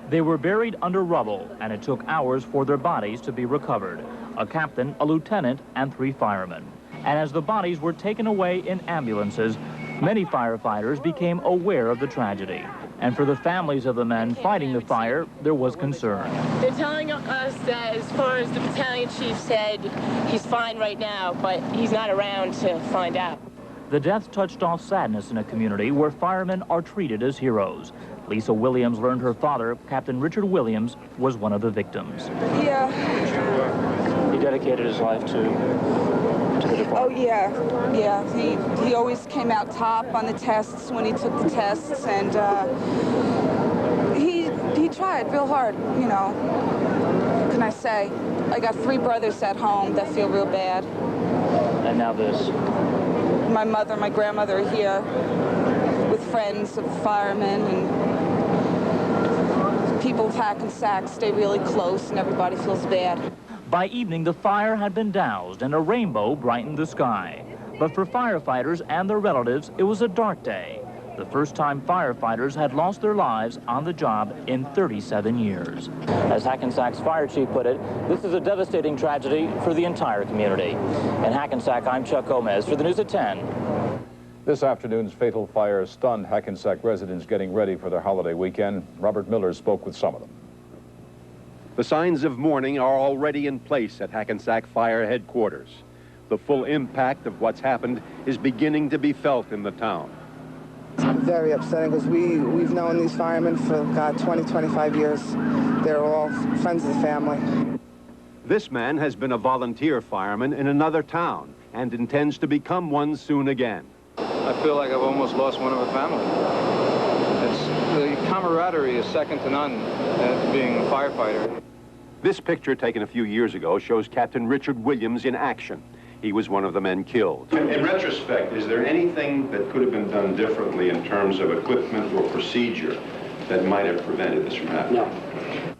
They were buried under rubble, and it took hours for their bodies to be recovered. A captain, a lieutenant, and 3 firemen. And as the bodies were taken away in ambulances, many firefighters became aware of the tragedy. And for the families of the men fighting the fire, there was concern. They're telling us that as far as the battalion chief said, he's fine right now, but he's not around to find out. The deaths touched off sadness in a community where firemen are treated as heroes. Lisa Williams learned her father, Captain Richard Williams, was one of the victims. Yeah. He dedicated his life to the department. Oh, yeah. Yeah. He always came out top on the tests when he took the tests, and he tried real hard, you know. What can I say? I got 3 brothers at home that feel real bad. And now this. My mother and my grandmother are here with friends of firemen, and people of Hackensack stay really close, and everybody feels bad. By evening, the fire had been doused and a rainbow brightened the sky. But for firefighters and their relatives, it was a dark day. The first time firefighters had lost their lives on the job in 37 years. As Hackensack's fire chief put it, this is a devastating tragedy for the entire community. In Hackensack, I'm Chuck Gomez for the News at 10. This afternoon's fatal fire stunned Hackensack residents getting ready for their holiday weekend. Robert Miller spoke with some of them. The signs of mourning are already in place at Hackensack Fire Headquarters. The full impact of what's happened is beginning to be felt in the town. It's very upsetting because we've known these firemen for, God, 20, 25 years. They're all friends of the family. This man has been a volunteer fireman in another town and intends to become one soon again. I feel like I've almost lost one of a family. The camaraderie is second to none at being a firefighter. This picture taken a few years ago shows Captain Richard Williams in action. He was one of the men killed. In retrospect, is there anything that could have been done differently in terms of equipment or procedure that might have prevented this from happening? No.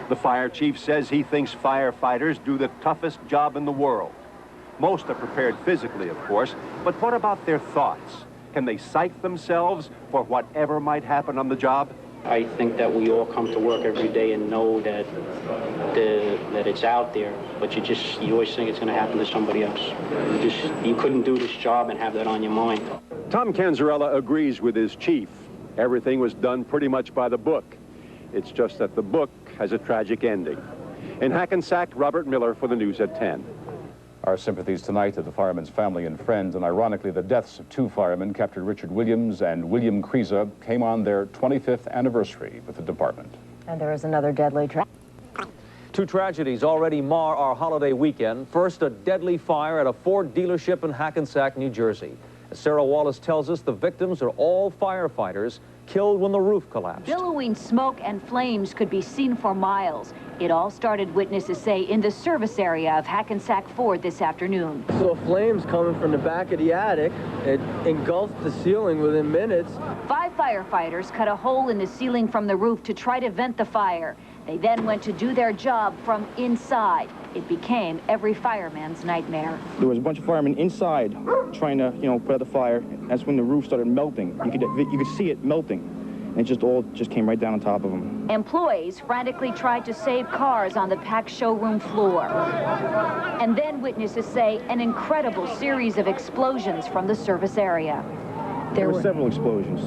The fire chief says he thinks firefighters do the toughest job in the world. Most are prepared physically, of course, but what about their thoughts? Can they psych themselves for whatever might happen on the job? I think that we all come to work every day and know that it's out there, but you always think it's going to happen to somebody else. You couldn't do this job and have that on your mind. Tom Canzarella agrees with his chief. Everything was done pretty much by the book. It's just that the book has a tragic ending. In Hackensack, Robert Miller for the News at 10. Our sympathies tonight to the firemen's family and friends, and ironically, the deaths of 2 firemen, Captain Richard Williams and William Kriza, came on their 25th anniversary with the department. And there is another deadly tragedy. 2 tragedies already mar our holiday weekend. First, a deadly fire at a Ford dealership in Hackensack, New Jersey. As Sarah Wallace tells us, the victims are all firefighters killed when the roof collapsed. Billowing smoke and flames could be seen for miles. It all started, witnesses say, in the service area of Hackensack Ford this afternoon. So flames coming from the back of the attic. It engulfed the ceiling within minutes. 5 firefighters cut a hole in the ceiling from the roof to try to vent the fire. They then went to do their job from inside. It became every fireman's nightmare. There was a bunch of firemen inside trying to, put out the fire. That's when the roof started melting. You could see it melting. And it all came right down on top of them. Employees frantically tried to save cars on the packed showroom floor. And then witnesses say an incredible series of explosions from the service area. There were several explosions.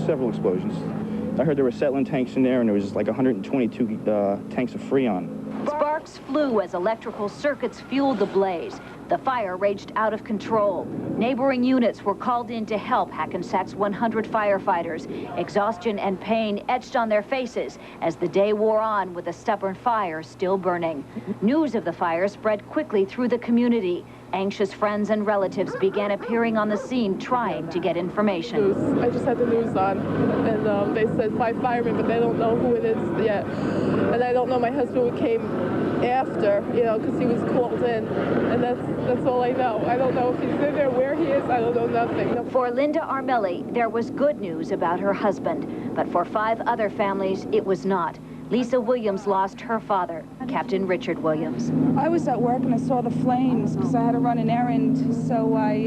I heard there were settling tanks in there, and there was like 122 tanks of Freon. Sparks flew as electrical circuits fueled the blaze. The fire raged out of control. Neighboring units were called in to help Hackensack's 100 firefighters. Exhaustion and pain etched on their faces as the day wore on with a stubborn fire still burning. News of the fire spread quickly through the community. Anxious friends and relatives began appearing on the scene trying to get information. I just had the news on, and they said 5 firemen, but they don't know who it is yet. And I don't know my husband who came after, because he was called in, and that's all I know. I don't know if he's in there, where he is, I don't know nothing. For Linda Armelli, there was good news about her husband, but for 5 other families, it was not. Lisa Williams lost her father, Captain Richard Williams. I was at work and I saw the flames because I had to run an errand, so I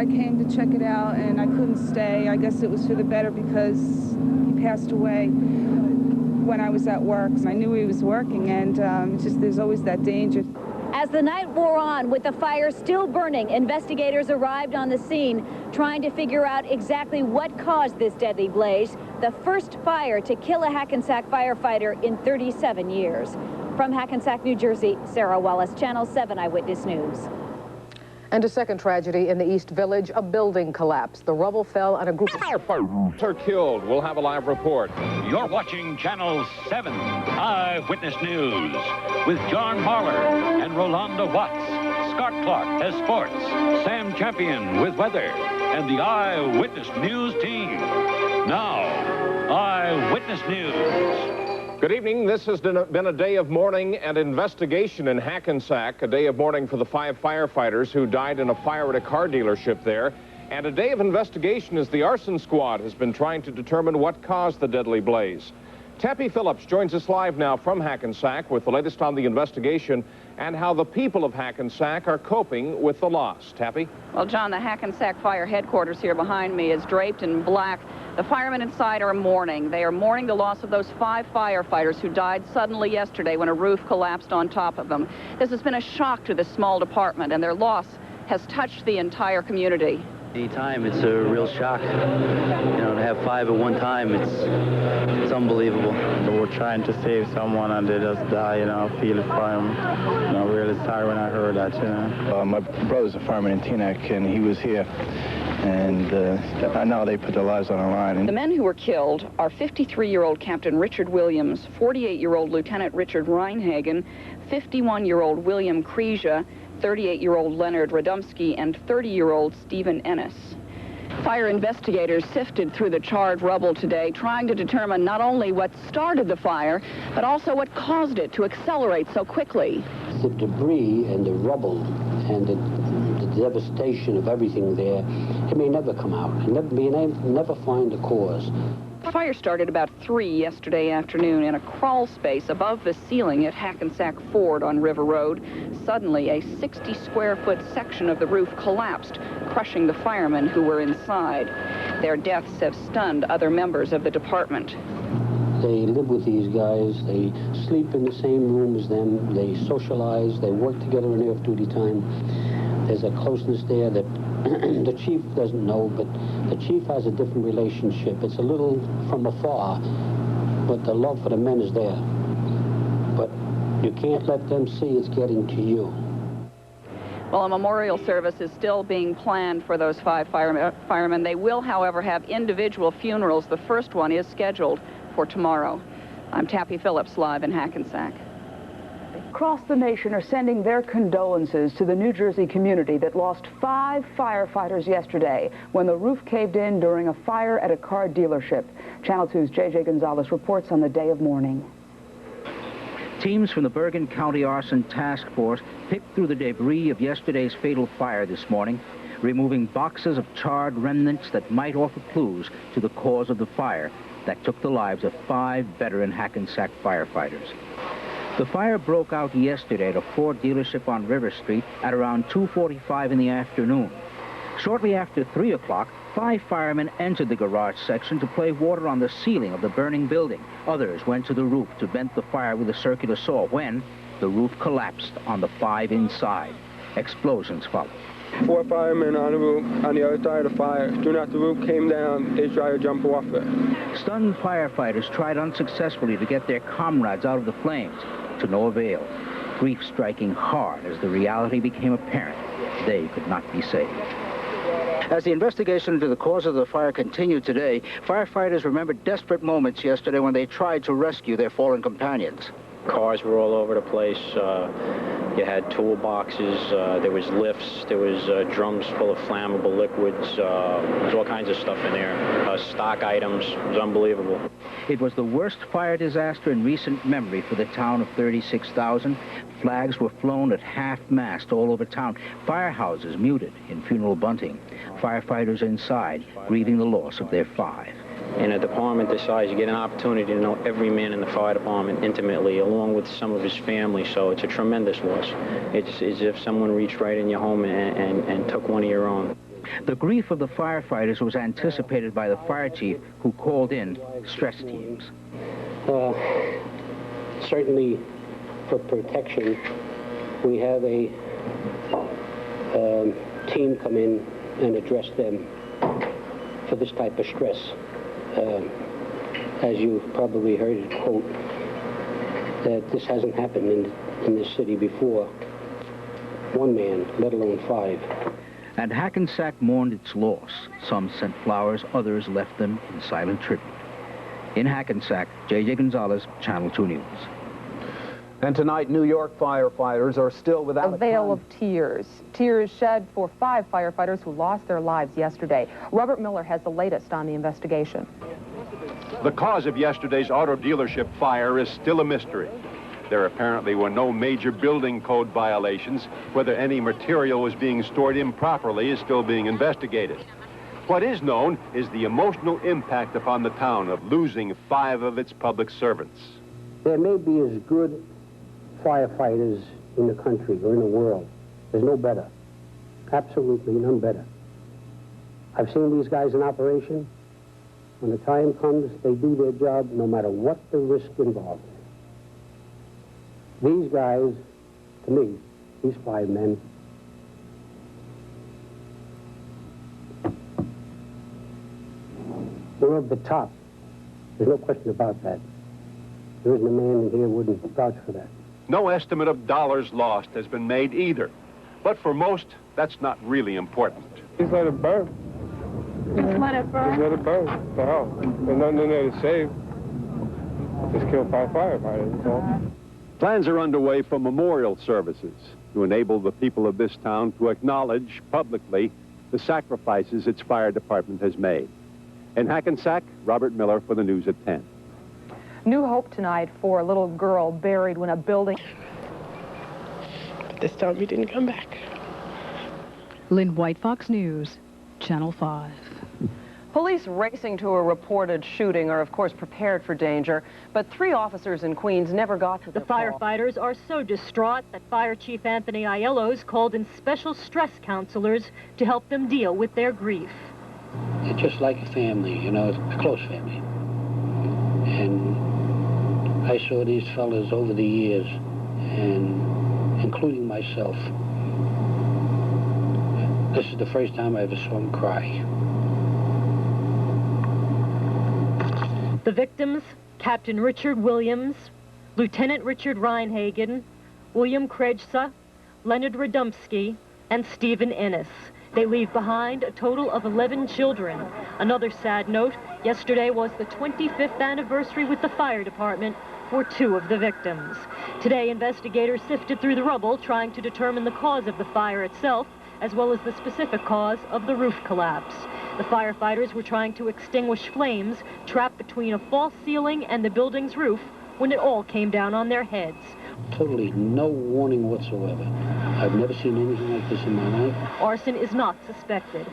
came to check it out and I couldn't stay. I guess it was for the better because he passed away when I was at work. I knew he was working, and there's always that danger. As the night wore on, with the fire still burning, investigators arrived on the scene trying to figure out exactly what caused this deadly blaze, the first fire to kill a Hackensack firefighter in 37 years. From Hackensack, New Jersey, Sarah Wallace, Channel 7 Eyewitness News. And a second tragedy in the East Village, a building collapsed. The rubble fell on a group of firefighters are killed. We'll have a live report. You're watching Channel 7 Eyewitness News with John Marler and Rolanda Watts. Scott Clark has sports, Sam Champion with weather, and the Eyewitness News team. Now, Eyewitness News. Good evening. This has been a day of mourning and investigation in Hackensack, a day of mourning for the 5 firefighters who died in a fire at a car dealership there, and a day of investigation as the arson squad has been trying to determine what caused the deadly blaze. Tappy Phillips joins us live now from Hackensack with the latest on the investigation and how the people of Hackensack are coping with the loss. Tappy? Well, John, the Hackensack Fire headquarters here behind me is draped in black. The firemen inside are mourning. They are mourning the loss of those 5 firefighters who died suddenly yesterday when a roof collapsed on top of them. This has been a shock to this small department, and their loss has touched the entire community. Anytime, it's a real shock. To have 5 at one time, it's unbelievable. We're trying to save someone and they just die, I feel it for them. Really sorry when I heard that, My brother's a fireman in Teaneck, and he was here. And now they put their lives on the line. The men who were killed are 53-year-old Captain Richard Williams, 48-year-old Lieutenant Richard Reinhagen, 51-year-old William Kreisha, 38-year-old Leonard Radomski, and 30-year-old Stephen Ennis. Fire investigators sifted through the charred rubble today, trying to determine not only what started the fire, but also what caused it to accelerate so quickly. The debris and the rubble and the devastation of everything there, it may never come out, and never find the cause. The fire started about 3 yesterday afternoon in a crawl space above the ceiling at Hackensack Ford on River Road. Suddenly, a 60-square-foot section of the roof collapsed, crushing the firemen who were inside. Their deaths have stunned other members of the department. They live with these guys. They sleep in the same room as them. They socialize. They work together in off-duty time. There's a closeness there that the chief doesn't know, but the chief has a different relationship. It's a little from afar, but the love for the men is there. But you can't let them see it's getting to you. Well, a memorial service is still being planned for those 5 firemen. They will, however, have individual funerals. The first one is scheduled for tomorrow. I'm Tappy Phillips, live in Hackensack. Across the nation are sending their condolences to the New Jersey community that lost 5 firefighters yesterday when the roof caved in during a fire at a car dealership. Channel 2's J.J. Gonzalez reports on the day of mourning. Teams from the Bergen County Arson Task Force picked through the debris of yesterday's fatal fire this morning, removing boxes of charred remnants that might offer clues to the cause of the fire that took the lives of 5 veteran Hackensack firefighters. The fire broke out yesterday at a Ford dealership on River Street at around 2:45 in the afternoon. Shortly after 3 o'clock, 5 firemen entered the garage section to play water on the ceiling of the burning building. Others went to the roof to vent the fire with a circular saw when the roof collapsed on the 5 inside. Explosions followed. 4 firemen on the roof on the other side of the fire. Soon after the roof came down, they tried to jump off it. Stunned firefighters tried unsuccessfully to get their comrades out of the flames, to no avail. Grief striking hard as the reality became apparent. They could not be saved. As the investigation into the cause of the fire continued today, firefighters remembered desperate moments yesterday when they tried to rescue their fallen companions. Cars were all over the place. You had toolboxes, there was lifts, there was drums full of flammable liquids, there was all kinds of stuff in there. Stock items, it was unbelievable. It was the worst fire disaster in recent memory for the town of 36,000. Flags were flown at half-mast all over town. Firehouses muted in funeral bunting. Firefighters inside grieving the loss of their 5. In a department this size, you get an opportunity to know every man in the fire department intimately, along with some of his family, so it's a tremendous loss. It's as if someone reached right in your home and took one of your own. The grief of the firefighters was anticipated by the fire chief, who called in stress teams. Certainly, for protection, we have a team come in and address them for this type of stress. As you've probably heard it quote, that this hasn't happened in this city before. 1 man, let alone 5. And Hackensack mourned its loss. Some sent flowers, others left them in silent tribute. In Hackensack, J.J. Gonzalez, Channel 2 News. And tonight, New York firefighters are still without a veil of tears. Tears shed for 5 firefighters who lost their lives yesterday. Robert Miller has the latest on the investigation. The cause of yesterday's auto dealership fire is still a mystery. There apparently were no major building code violations. Whether any material was being stored improperly is still being investigated. What is known is the emotional impact upon the town of losing 5 of its public servants. There may be as good firefighters in the country or in the world. There's no better. Absolutely none better. I've seen these guys in operation. When the time comes, they do their job no matter what the risk involved. These guys, to me, these 5 men, they're of the top. There's no question about that. There isn't a man in here who wouldn't vouch for that. No estimate of dollars lost has been made either. But for most, that's not really important. Just let it burn. Just let it burn? Just let it burn. The hell. There's nothing in there to save. Just kill 5 firefighters, that's all. Plans are underway for memorial services to enable the people of this town to acknowledge publicly the sacrifices its fire department has made. In Hackensack, Robert Miller for the News at 10. New hope tonight for a little girl buried when a building... This time he didn't come back. Lynn White, Fox News, Channel 5. Police racing to a reported shooting are, of course, prepared for danger, but 3 officers in Queens never got to the firefighters are so distraught that Fire Chief Anthony Aiello's called in special stress counselors to help them deal with their grief. It's just like a family, you know, a close family. And I saw these fellas over the years, and including myself. This is the first time I ever saw them cry. The victims, Captain Richard Williams, Lieutenant Richard Reinhagen, William Krejsa, Leonard Radomski, and Stephen Ennis. They leave behind a total of 11 children. Another sad note, yesterday was the 25th anniversary with the fire department, were 2 of the victims. Today, investigators sifted through the rubble trying to determine the cause of the fire itself, as well as the specific cause of the roof collapse. The firefighters were trying to extinguish flames trapped between a false ceiling and the building's roof when it all came down on their heads. Totally no warning whatsoever. I've never seen anything like this in my life. Arson is not suspected.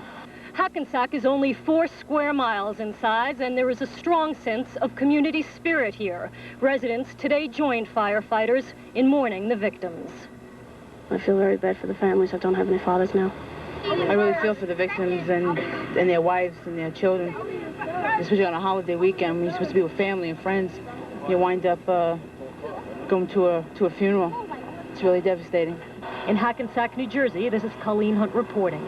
Hackensack is only 4 square miles in size, and there is a strong sense of community spirit here. Residents today joined firefighters in mourning the victims. I feel very bad for the families that don't have any fathers now. I really feel for the victims and their wives and their children, especially on a holiday weekend when you're supposed to be with family and friends. You wind up going to a funeral. It's really devastating. In Hackensack, New Jersey, this is Colleen Hunt reporting.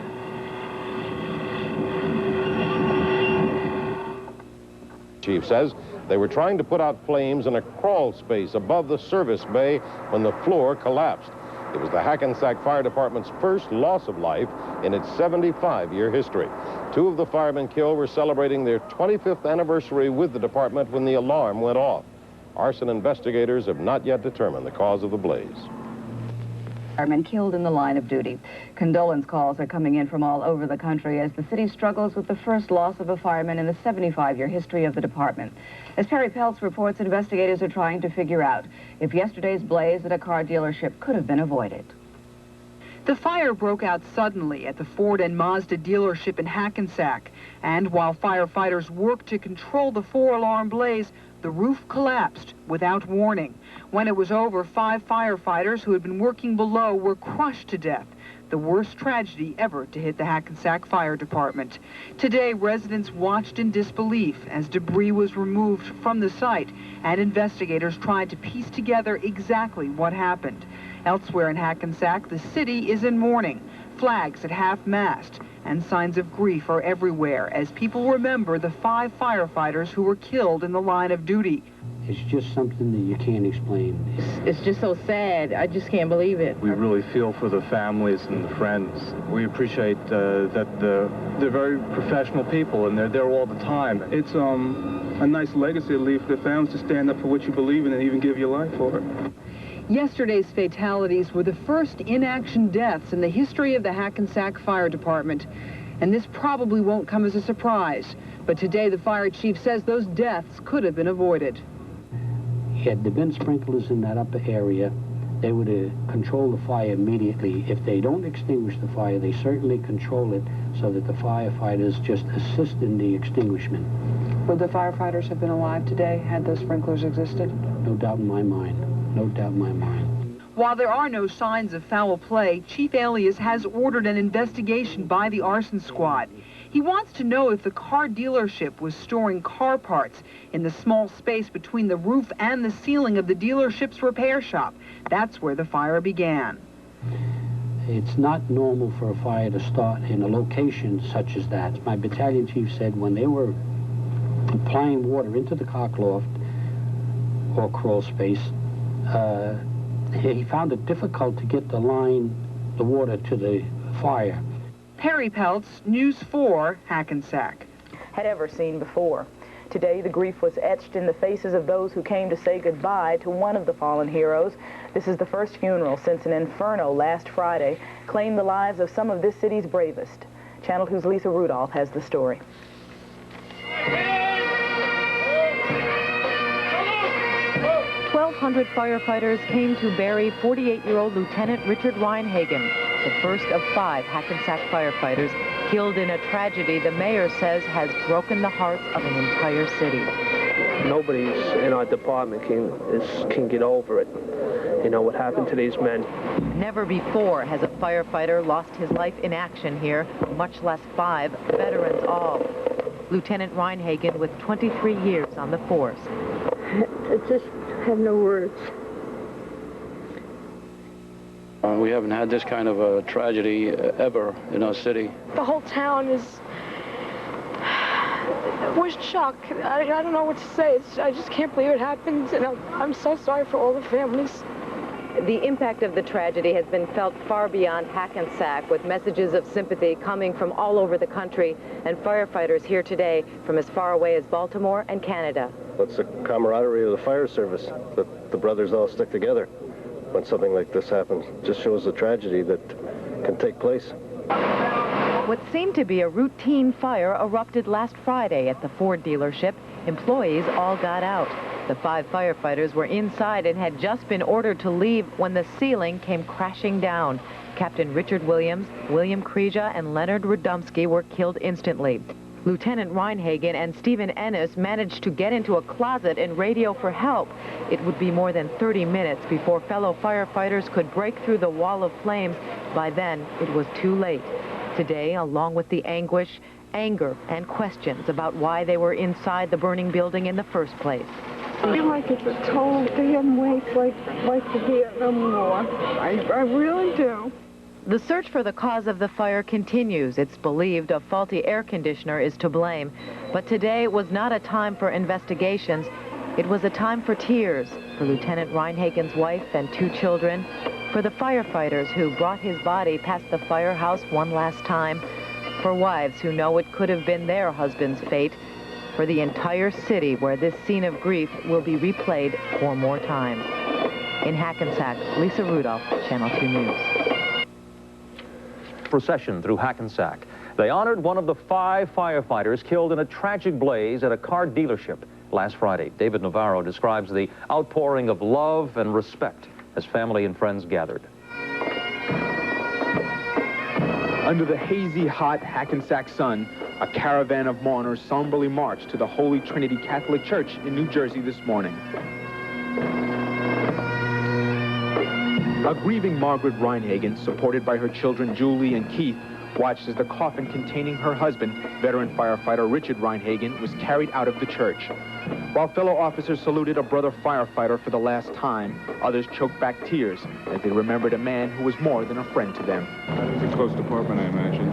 Chief says they were trying to put out flames in a crawl space above the service bay when the floor collapsed. It was the Hackensack Fire Department's first loss of life in its 75-year history. 2 of the firemen killed were celebrating their 25th anniversary with the department when the alarm went off. Arson investigators have not yet determined the cause of the blaze. Firemen killed in the line of duty. Condolence calls are coming in from all over the country as the city struggles with the first loss of a fireman in the 75-year history of the department. As Perry Peltz reports, investigators are trying to figure out if yesterday's blaze at a car dealership could have been avoided. The fire broke out suddenly at the Ford and Mazda dealership in Hackensack, and while firefighters worked to control the 4-alarm blaze, the roof collapsed without warning. When it was over, 5 firefighters who had been working below were crushed to death, the worst tragedy ever to hit the Hackensack Fire Department. Today, residents watched in disbelief as debris was removed from the site and investigators tried to piece together exactly what happened. Elsewhere in Hackensack, the city is in mourning. Flags at half-mast and signs of grief are everywhere as people remember the 5 firefighters who were killed in the line of duty. It's just something that you can't explain. It's just so sad. I just can't believe it. We really feel for the families and the friends. We appreciate that they're very professional people and they're there all the time. It's a nice legacy to leave for the families to stand up for what you believe in and even give your life for it. Yesterday's fatalities were the first in-action deaths in the history of the Hackensack Fire Department. And this probably won't come as a surprise. But today the fire chief says those deaths could have been avoided. Had there been sprinklers in that upper area, they would have controlled the fire immediately. If they don't extinguish the fire, they certainly control it so that the firefighters just assist in the extinguishment. Would the firefighters have been alive today had those sprinklers existed? No doubt in my mind. No doubt in my mind. While there are no signs of foul play, Chief Alias has ordered an investigation by the arson squad. He wants to know if the car dealership was storing car parts in the small space between the roof and the ceiling of the dealership's repair shop. That's where the fire began. It's not normal for a fire to start in a location such as that. My battalion chief said when they were applying water into the cock loft or crawl space, he found it difficult to get the water to the fire. Perry Peltz, News 4, Hackensack. Had ever seen before. Today, the grief was etched in the faces of those who came to say goodbye to one of the fallen heroes. This is the first funeral since an inferno last Friday claimed the lives of some of this city's bravest. Channel 2's Lisa Rudolph has the story. 1,200 firefighters came to bury 48-year-old Lieutenant Richard Reinhagen, the first of 5 Hackensack firefighters killed in a tragedy the mayor says has broken the hearts of an entire city. Nobody in our department can get over it. You know, what happened to these men. Never before has a firefighter lost his life in action here, much less 5 veterans all. Lieutenant Reinhagen with 23 years on the force. I just have no words. We haven't had this kind of a tragedy ever in our city. The whole town was shocked. I don't know what to say. I just can't believe it happened, and I'm so sorry for all the families. The impact of the tragedy has been felt far beyond Hackensack, with messages of sympathy coming from all over the country, and firefighters here today from as far away as Baltimore and Canada. It's the camaraderie of the fire service, that the brothers all stick together when something like this happens. Just shows the tragedy that can take place. What seemed to be a routine fire erupted last Friday at the Ford dealership. Employees all got out. The 5 firefighters were inside and had just been ordered to leave when the ceiling came crashing down. Captain Richard Williams, William Kreja, and Leonard Radomski were killed instantly. Lieutenant Reinhagen and Stephen Ennis managed to get into a closet and radio for help. It would be more than 30 minutes before fellow firefighters could break through the wall of flames. By then, it was too late. Today, along with the anguish, anger, and questions about why they were inside the burning building in the first place. I feel like it's a total damn waste, like the Vietnam War. I really do. The search for the cause of the fire continues. It's believed a faulty air conditioner is to blame. But today was not a time for investigations. It was a time for tears for Lieutenant Reinhagen's wife and 2 children, for the firefighters who brought his body past the firehouse one last time, for wives who know it could have been their husband's fate, for the entire city where this scene of grief will be replayed 4 more times. In Hackensack, Lisa Rudolph, Channel 2 News. Procession through Hackensack. They honored one of the 5 firefighters killed in a tragic blaze at a car dealership last Friday. David Navarro describes the outpouring of love and respect as family and friends gathered. Under the hazy, hot Hackensack sun, a caravan of mourners somberly marched to the Holy Trinity Catholic Church in New Jersey this morning. A grieving Margaret Reinhagen, supported by her children Julie and Keith, watched as the coffin containing her husband, veteran firefighter Richard Reinhagen, was carried out of the church. While fellow officers saluted a brother firefighter for the last time, others choked back tears as they remembered a man who was more than a friend to them. It's a close department, I imagine.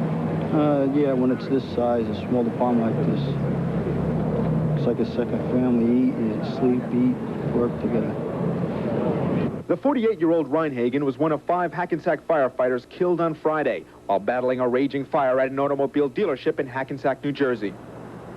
Yeah, when it's this size, a small department like this, it's like a second family. Eat, sleep, eat, work together. The 48-year-old Reinhagen was one of 5 Hackensack firefighters killed on Friday while battling a raging fire at an automobile dealership in Hackensack, New Jersey.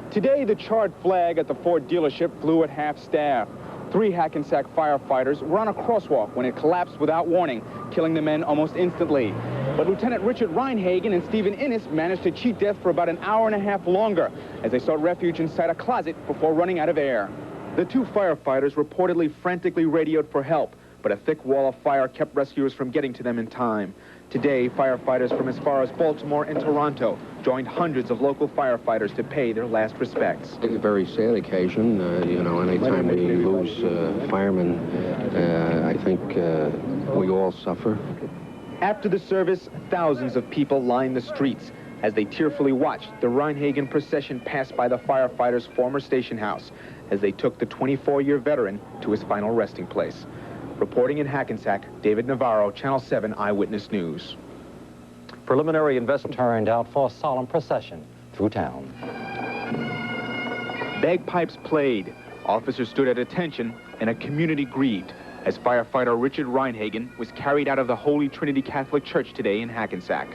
Today, the charred flag at the Ford dealership flew at half-staff. 3 Hackensack firefighters were on a crosswalk when it collapsed without warning, killing the men almost instantly. But Lieutenant Richard Reinhagen and Stephen Ennis managed to cheat death for about an hour and a half longer as they sought refuge inside a closet before running out of air. The 2 firefighters reportedly frantically radioed for help, but a thick wall of fire kept rescuers from getting to them in time. Today, firefighters from as far as Baltimore and Toronto joined hundreds of local firefighters to pay their last respects. It's a very sad occasion. You know, anytime we lose firemen, I think we all suffer. After the service, thousands of people lined the streets as they tearfully watched the Reinhagen procession pass by the firefighters' former station house as they took the 24-year veteran to his final resting place. Reporting in Hackensack, David Navarro, Channel 7 Eyewitness News. Preliminary investment turned out for a solemn procession through town. Bagpipes played, officers stood at attention, and a community grieved as firefighter Richard Reinhagen was carried out of the Holy Trinity Catholic Church today in Hackensack.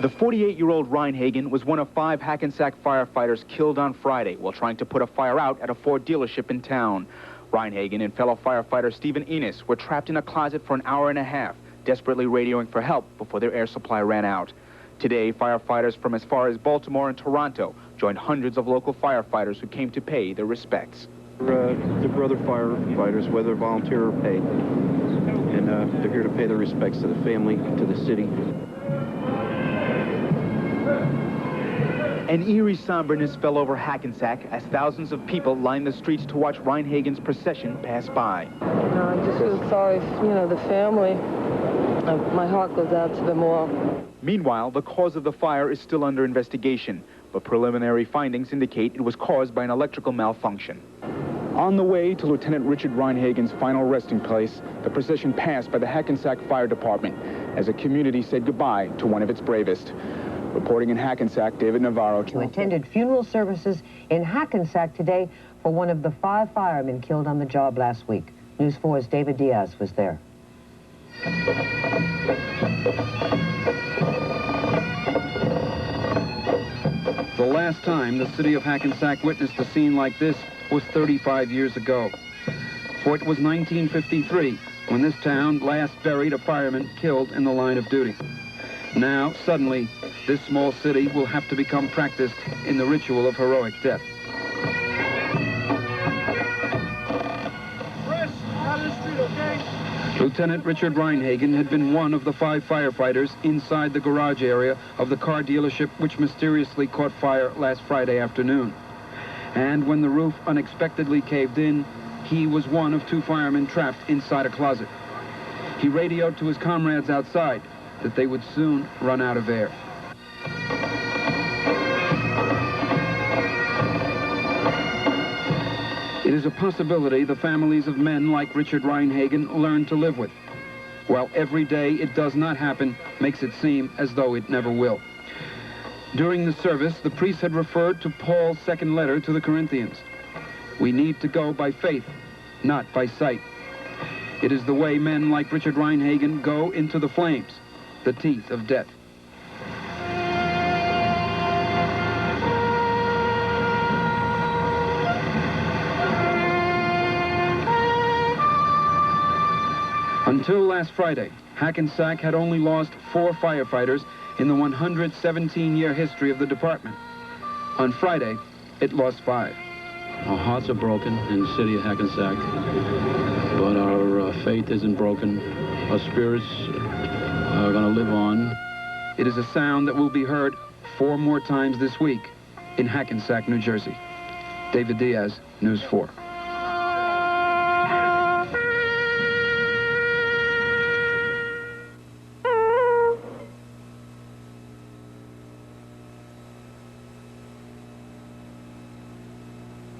The 48-year-old Reinhagen was one of 5 Hackensack firefighters killed on Friday while trying to put a fire out at a Ford dealership in town. Reinhagen and fellow firefighter Stephen Ennis were trapped in a closet for an hour and a half, desperately radioing for help before their air supply ran out. Today, firefighters from as far as Baltimore and Toronto joined hundreds of local firefighters who came to pay their respects. The brother firefighters, whether volunteer or paid, and they're here to pay their respects to the family, to the city. An eerie somberness fell over Hackensack as thousands of people lined the streets to watch Reinhagen's procession pass by. I just feel sorry, the family. My heart goes out to them all. Meanwhile, the cause of the fire is still under investigation, but preliminary findings indicate it was caused by an electrical malfunction. On the way to Lieutenant Richard Reinhagen's final resting place, the procession passed by the Hackensack Fire Department as a community said goodbye to one of its bravest. Reporting in Hackensack, David Navarro. Who attended funeral services in Hackensack today for one of the 5 firemen killed on the job last week. News 4's David Diaz was there. The last time the city of Hackensack witnessed a scene like this was 35 years ago. For it was 1953 when this town last buried a fireman killed in the line of duty. Now, suddenly, this small city will have to become practiced in the ritual of heroic death. Lieutenant Richard Reinhagen had been one of the 5 firefighters inside the garage area of the car dealership which mysteriously caught fire last Friday afternoon. And when the roof unexpectedly caved in, he was one of 2 firemen trapped inside a closet. He radioed to his comrades outside that they would soon run out of air. It is a possibility the families of men like Richard Reinhagen learn to live with, while every day it does not happen makes it seem as though it never will. During the service, the priest had referred to Paul's second letter to the Corinthians. We need to go by faith, not by sight. It is the way men like Richard Reinhagen go into the flames, the teeth of death. Until last Friday, Hackensack had only lost 4 firefighters in the 117-year history of the department. On Friday, it lost 5. Our hearts are broken in the city of Hackensack, but our faith isn't broken. Our spirits are going to live on. It is a sound that will be heard 4 more times this week in Hackensack, New Jersey. David Diaz, News 4.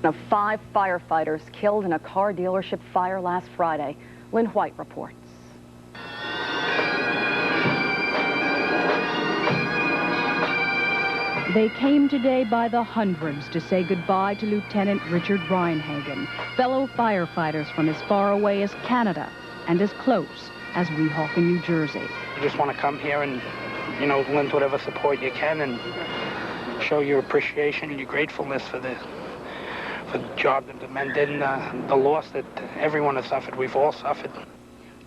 Of 5 firefighters killed in a car dealership fire last Friday. Lynn White reports. They came today by the hundreds to say goodbye to Lieutenant Richard Reinhagen, fellow firefighters from as far away as Canada and as close as Weehawken, New Jersey. You just want to come here and, you know, lend whatever support you can and show your appreciation and your gratefulness for the job that the men did and the loss that everyone has suffered. We've all suffered.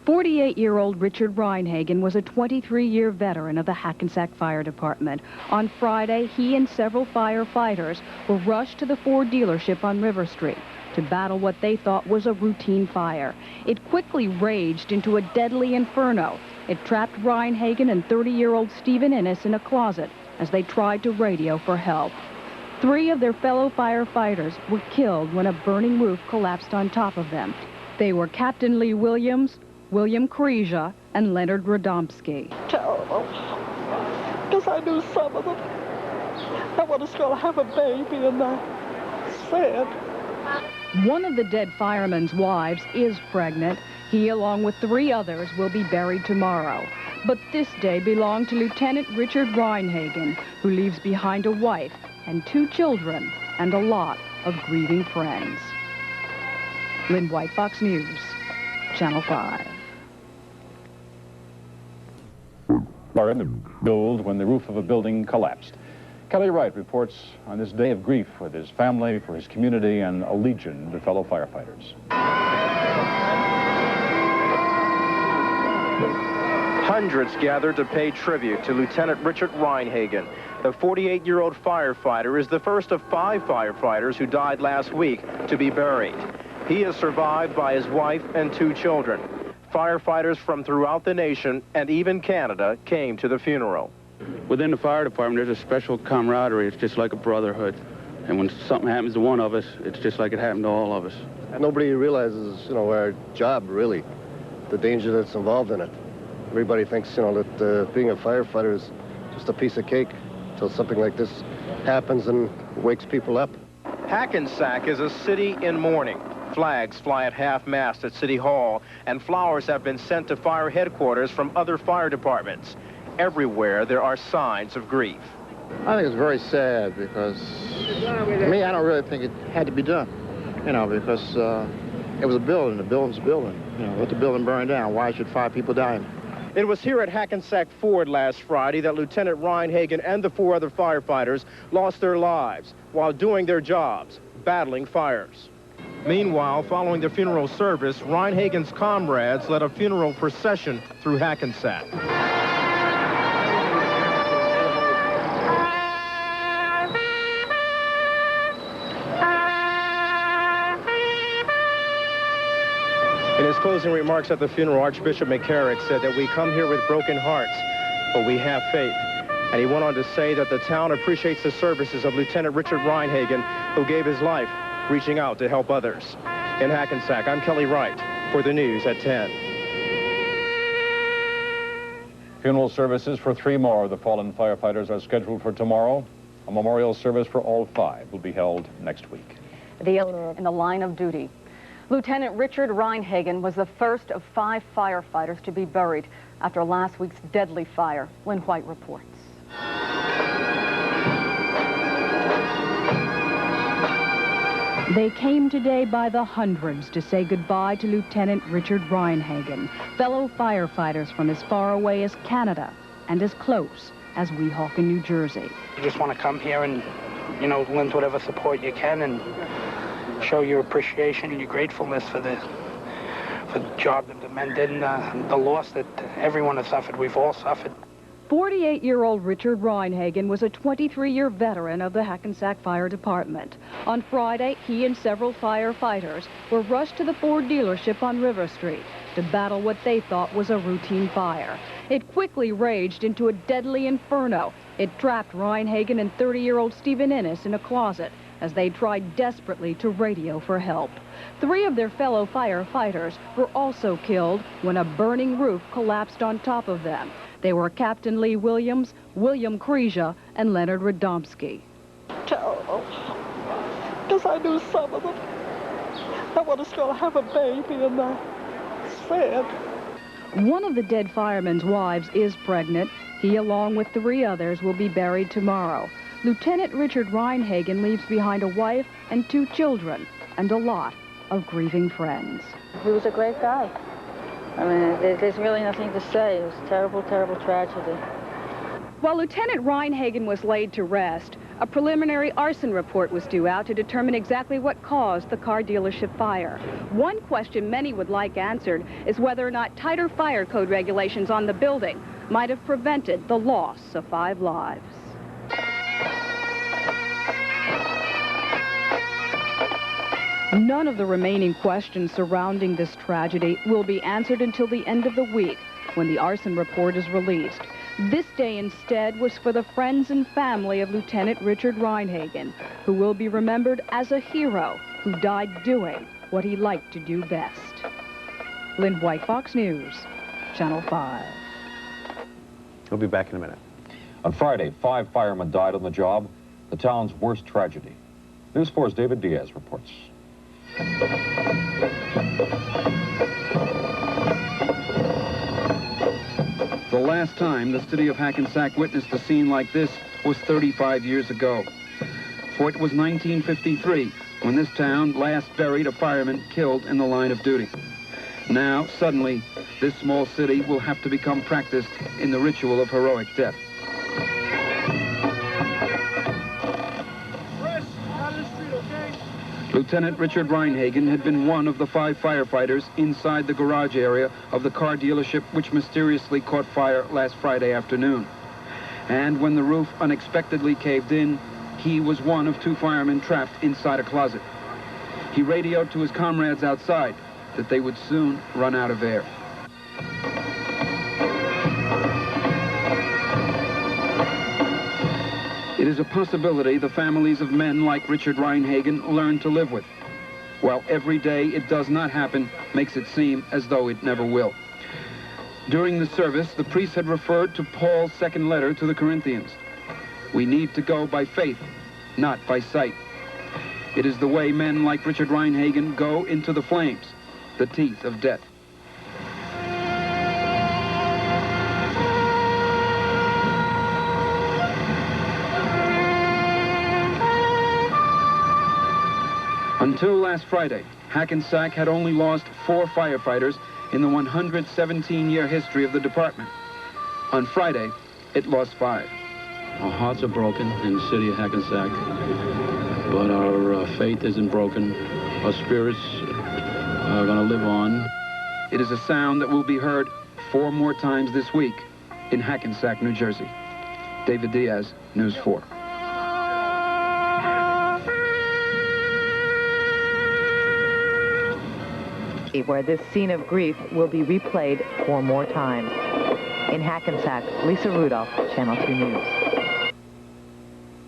48-year-old Richard Reinhagen was a 23-year veteran of the Hackensack Fire Department. On Friday, he and several firefighters were rushed to the Ford dealership on River Street to battle what they thought was a routine fire. It quickly raged into a deadly inferno. It trapped Reinhagen and 30-year-old Stephen Innes in a closet as they tried to radio for help. 3 of their fellow firefighters were killed when a burning roof collapsed on top of them. They were Captain Lee Williams, William Krieja, and Leonard Radomski. Terrible, because I knew some of them. I was going to have a baby, and I said. One of the dead firemen's wives is pregnant. He, along with 3 others, will be buried tomorrow. But this day belonged to Lieutenant Richard Reinhagen, who leaves behind a wife and 2 children and a lot of grieving friends. Lynn White, Fox News, Channel 5. Are in the build when the roof of a building collapsed. Kelly Wright reports on this day of grief with his family, for his community, and a legion of fellow firefighters. Hundreds gathered to pay tribute to Lieutenant Richard Reinhagen. The 48-year-old firefighter is the first of 5 firefighters who died last week to be buried. He is survived by his wife and 2 children. Firefighters from throughout the nation and even Canada came to the funeral. Within the fire department, there's a special camaraderie. It's just like a brotherhood. And when something happens to one of us, it's just like it happened to all of us. Nobody realizes, our job, really, the danger that's involved in it. Everybody thinks, that being a firefighter is just a piece of cake until something like this happens and wakes people up. Hackensack is a city in mourning. Flags fly at half-mast at City Hall, and flowers have been sent to fire headquarters from other fire departments. Everywhere there are signs of grief. I think it's very sad because, to me, I don't really think it had to be done, because It was a building. The building's a building. You know, let the building burn down. Why should 5 people die? It was here at Hackensack Ford last Friday that Lieutenant Reinhagen and the 4 other firefighters lost their lives while doing their jobs, battling fires. Meanwhile, following the funeral service, Reinhagen's comrades led a funeral procession through Hackensack. In his closing remarks at the funeral, Archbishop McCarrick said that we come here with broken hearts, but we have faith. And he went on to say that the town appreciates the services of Lieutenant Richard Reinhagen, who gave his life reaching out to help others. In Hackensack, I'm Kelly Wright for the news at 10. Funeral services for 3 more of the fallen firefighters are scheduled for tomorrow. A memorial service for all 5 will be held next week. In the line of duty. Lieutenant Richard Reinhagen was the first of 5 firefighters to be buried after last week's deadly fire, Lynn White reports. They came today by the hundreds to say goodbye to Lieutenant Richard Reinhagen, fellow firefighters from as far away as Canada and as close as Weehawken, New Jersey. You just want to come here and, you know, lend whatever support you can and show your appreciation and your gratefulness for the job that the men did and the loss that everyone has suffered. We've all suffered. 48-year-old Richard Reinhagen was a 23-year veteran of the Hackensack Fire Department. On Friday, he and several firefighters were rushed to the Ford dealership on River Street to battle what they thought was a routine fire. It quickly raged into a deadly inferno. It trapped Reinhagen and 30-year-old Stephen Innes in a closet as they tried desperately to radio for help. 3 of their fellow firefighters were also killed when a burning roof collapsed on top of them. They were Captain Lee Williams, William Kreischer, and Leonard Radomski. Terrible. Because I knew some of them. I was going to have a baby, and sad. One of the dead firemen's wives is pregnant. He, along with 3 others, will be buried tomorrow. Lieutenant Richard Reinhagen leaves behind a wife and 2 children and a lot of grieving friends. He was a great guy. I mean, there's really nothing to say. It was a terrible, terrible tragedy. While Lieutenant Reinhagen was laid to rest, a preliminary arson report was due out to determine exactly what caused the car dealership fire. One question many would like answered is whether or not tighter fire code regulations on the building might have prevented the loss of 5 lives. None of the remaining questions surrounding this tragedy will be answered until the end of the week, when the arson report is released. This day instead was for the friends and family of Lieutenant Richard Reinhagen, who will be remembered as a hero who died doing what he liked to do best. Lynn White, Fox News, Channel 5. We'll be back in a minute. On Friday, 5 firemen died on the job, the town's worst tragedy. News 4's David Diaz reports. The last time the city of Hackensack witnessed a scene like this was 35 years ago. For it was 1953 when this town last buried a fireman killed in the line of duty. Now, suddenly, this small city will have to become practiced in the ritual of heroic death. Lieutenant Richard Reinhagen had been one of the 5 firefighters inside the garage area of the car dealership which mysteriously caught fire last Friday afternoon. And when the roof unexpectedly caved in, he was one of 2 firemen trapped inside a closet. He radioed to his comrades outside that they would soon run out of air. It is a possibility the families of men like Richard Reinhagen learn to live with, while every day it does not happen makes it seem as though it never will. During the service, the priest had referred to Paul's 2nd letter to the Corinthians. We need to go by faith, not by sight. It is the way men like Richard Reinhagen go into the flames, the teeth of death. Until last Friday, Hackensack had only lost 4 firefighters in the 117-year history of the department. On Friday, it lost 5. Our hearts are broken in the city of Hackensack, but our faith isn't broken. Our spirits are going to live on. It is a sound that will be heard 4 more times this week in Hackensack, New Jersey. David Diaz, News 4. Where this scene of grief will be replayed 4 more times. In Hackensack, Lisa Rudolph, Channel 2 News.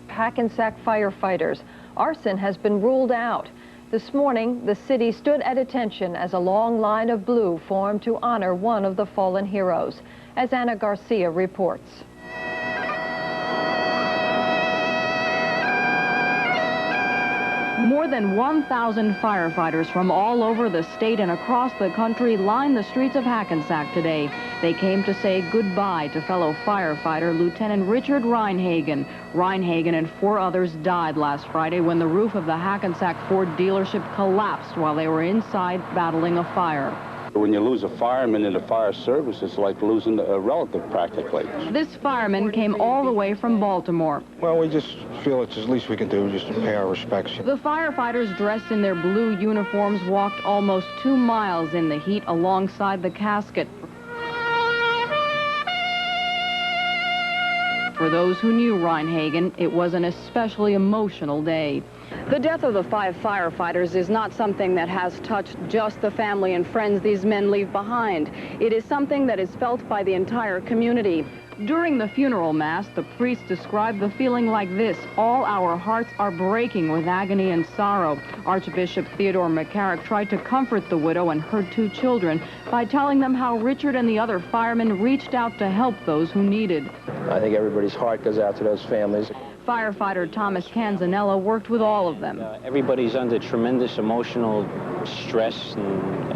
Hackensack firefighters. Arson has been ruled out. This morning, the city stood at attention as a long line of blue formed to honor one of the fallen heroes. As Anna Garcia reports. More than 1,000 firefighters from all over the state and across the country lined the streets of Hackensack today. They came to say goodbye to fellow firefighter Lieutenant Richard Reinhagen. Reinhagen and 4 others died last Friday when the roof of the Hackensack Ford dealership collapsed while they were inside battling a fire. When you lose a fireman in the fire service, it's like losing a relative practically. This fireman came all the way from Baltimore. Well, we just feel it's the least we can do, just to pay our respects. The firefighters dressed in their blue uniforms walked almost 2 miles in the heat alongside the casket. For those who knew Reinhagen, it was an especially emotional day. The death of the 5 firefighters is not something that has touched just the family and friends these men leave behind. It is something that is felt by the entire community. During the funeral mass, the priest described the feeling like this: all our hearts are breaking with agony and sorrow. Archbishop Theodore McCarrick tried to comfort the widow and her 2 children by telling them how Richard and the other firemen reached out to help those who needed. I think everybody's heart goes out to those families. Firefighter Thomas Canzanella worked with all of them. Everybody's under tremendous emotional stress, and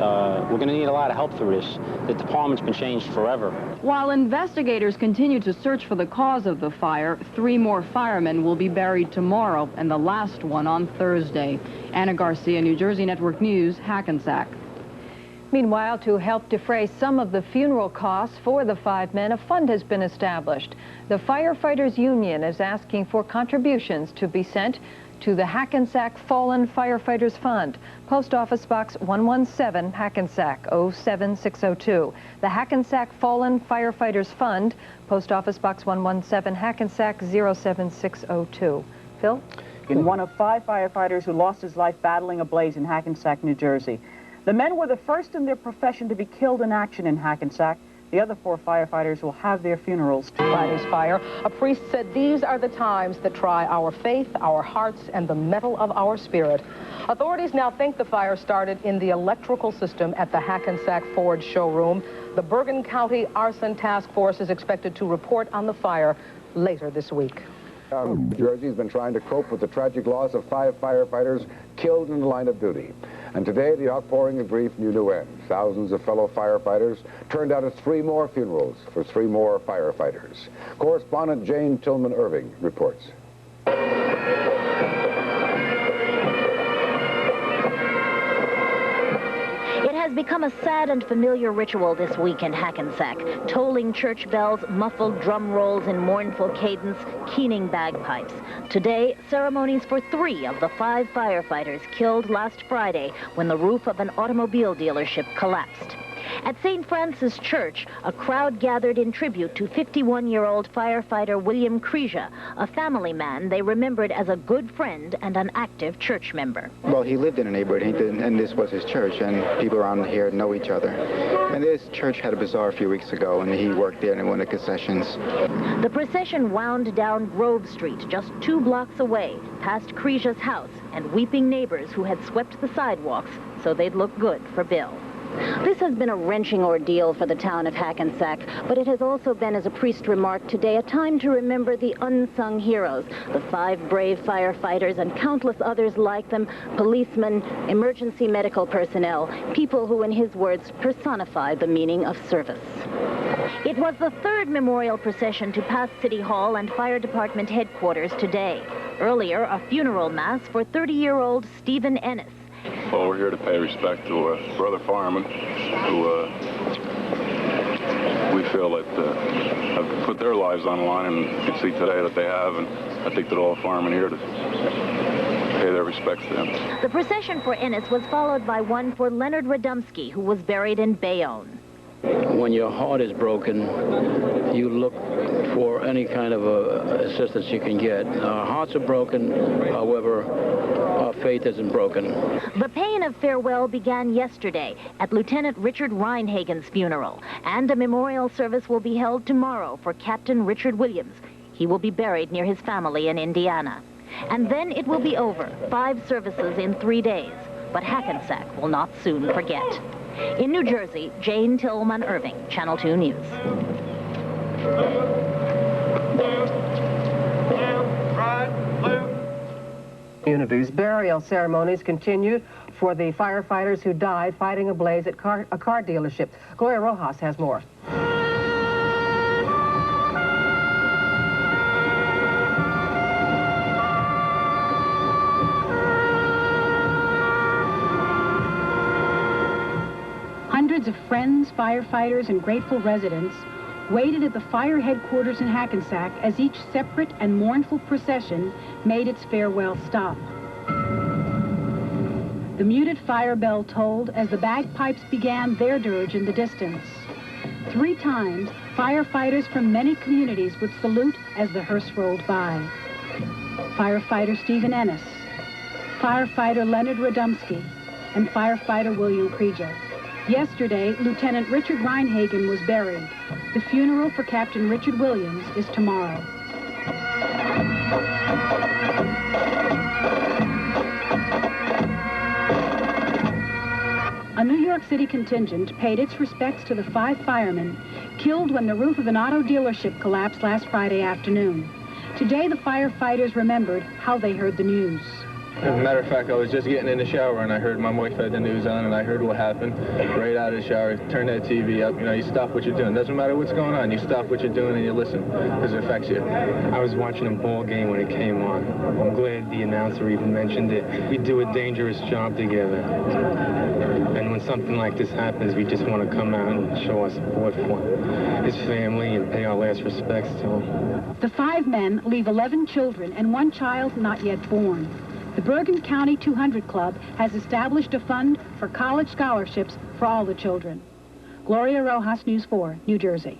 we're going to need a lot of help through this. The department's been changed forever. While investigators continue to search for the cause of the fire, 3 more firemen will be buried tomorrow, and the last one on Thursday. Anna Garcia, New Jersey Network News, Hackensack. Meanwhile, to help defray some of the funeral costs for the 5 men, a fund has been established. The Firefighters Union is asking for contributions to be sent to the Hackensack Fallen Firefighters Fund. Post Office Box 117, Hackensack 07602. The Hackensack Fallen Firefighters Fund, Post Office Box 117, Hackensack 07602. Phil? In one of 5 firefighters who lost his life battling a blaze in Hackensack, New Jersey. The men were the first in their profession to be killed in action in Hackensack. The other 4 firefighters will have their funerals. Friday's fire, a priest said these are the times that try our faith, our hearts, and the mettle of our spirit. Authorities now think the fire started in the electrical system at the Hackensack Ford showroom. The Bergen County Arson Task Force is expected to report on the fire later this week. New Jersey has been trying to cope with the tragic loss of 5 firefighters killed in the line of duty. And today, the outpouring of grief knew no end. Thousands of fellow firefighters turned out at 3 more funerals for 3 more firefighters. Correspondent Jane Tillman Irving reports. It has become a sad and familiar ritual this week in Hackensack. Tolling church bells, muffled drum rolls in mournful cadence, keening bagpipes. Today, ceremonies for 3 of the 5 firefighters killed last Friday when the roof of an automobile dealership collapsed. At St. Francis Church, a crowd gathered in tribute to 51-year-old firefighter William Cresia, a family man they remembered as a good friend and an active church member. Well, he lived in a neighborhood, and this was his church, and people around here know each other. And this church had a bazaar a few weeks ago, and he worked there in one of the concessions. The procession wound down Grove Street, just 2 blocks away, past Cresia's house and weeping neighbors who had swept the sidewalks so they'd look good for Bill. This has been a wrenching ordeal for the town of Hackensack, but it has also been, as a priest remarked today, a time to remember the unsung heroes, the 5 brave firefighters and countless others like them, policemen, emergency medical personnel, people who, in his words, personified the meaning of service. It was the 3rd memorial procession to pass City Hall and Fire Department headquarters today. Earlier, a funeral mass for 30-year-old Stephen Ennis. Well, we're here to pay respect to a brother fireman who we feel that have put their lives on the line, and you can see today that they have, and I think that all firemen here to pay their respects to them. The procession for Ennis was followed by one for Leonard Radomski, who was buried in Bayonne. When your heart is broken, you look for any kind of assistance you can get. Our hearts are broken, however, our faith isn't broken. The pain of farewell began yesterday at Lieutenant Richard Reinhagen's funeral, and a memorial service will be held tomorrow for Captain Richard Williams. He will be buried near his family in Indiana. And then it will be over, 5 services in 3 days. But Hackensack will not soon forget. In New Jersey, Jane Tillman Irving, Channel 2 News. Communities. Burial ceremonies continued for the firefighters who died fighting a blaze at a car dealership. Gloria Rojas has more. Hundreds of friends, firefighters, and grateful residents waited at the fire headquarters in Hackensack as each separate and mournful procession made its farewell stop. The muted fire bell tolled as the bagpipes began their dirge in the distance. 3 times, firefighters from many communities would salute as the hearse rolled by. Firefighter Stephen Ennis, firefighter Leonard Radomski, and firefighter William Krieger. Yesterday, Lieutenant Richard Reinhagen was buried. The funeral for Captain Richard Williams is tomorrow. A New York City contingent paid its respects to the 5 firemen killed when the roof of an auto dealership collapsed last Friday afternoon. Today, the firefighters remembered how they heard the news. As a matter of fact, I was just getting in the shower and I heard my wife had the news on and I heard what happened right out of the shower. Turn that TV up, you stop what you're doing. Doesn't matter what's going on, you stop what you're doing and you listen because it affects you. I was watching a ball game when it came on. I'm glad the announcer even mentioned it. We do a dangerous job together. And when something like this happens, we just want to come out and show our support for his family and pay our last respects to him. The 5 men leave 11 children and 1 child not yet born. The Bergen County 200 Club has established a fund for college scholarships for all the children. Gloria Rojas, News 4, New Jersey.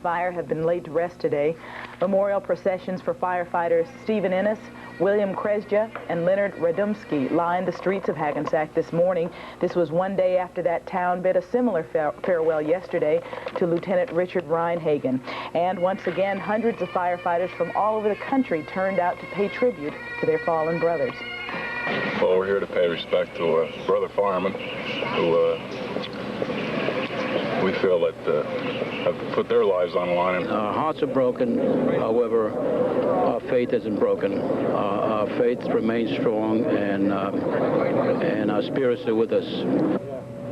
Fire have been laid to rest today. Memorial processions for firefighters Stephen Ennis, William Krieger, and Leonard Radomski lined the streets of Hackensack this morning. This was 1 day after that town bid a similar farewell yesterday to Lieutenant Richard Reinhagen. And once again, hundreds of firefighters from all over the country turned out to pay tribute to their fallen brothers. Well, we're here to pay respect to a brother fireman who we feel that have put their lives on the line. Our hearts are broken, however, our faith isn't broken. Our faith remains strong, and our spirits are with us.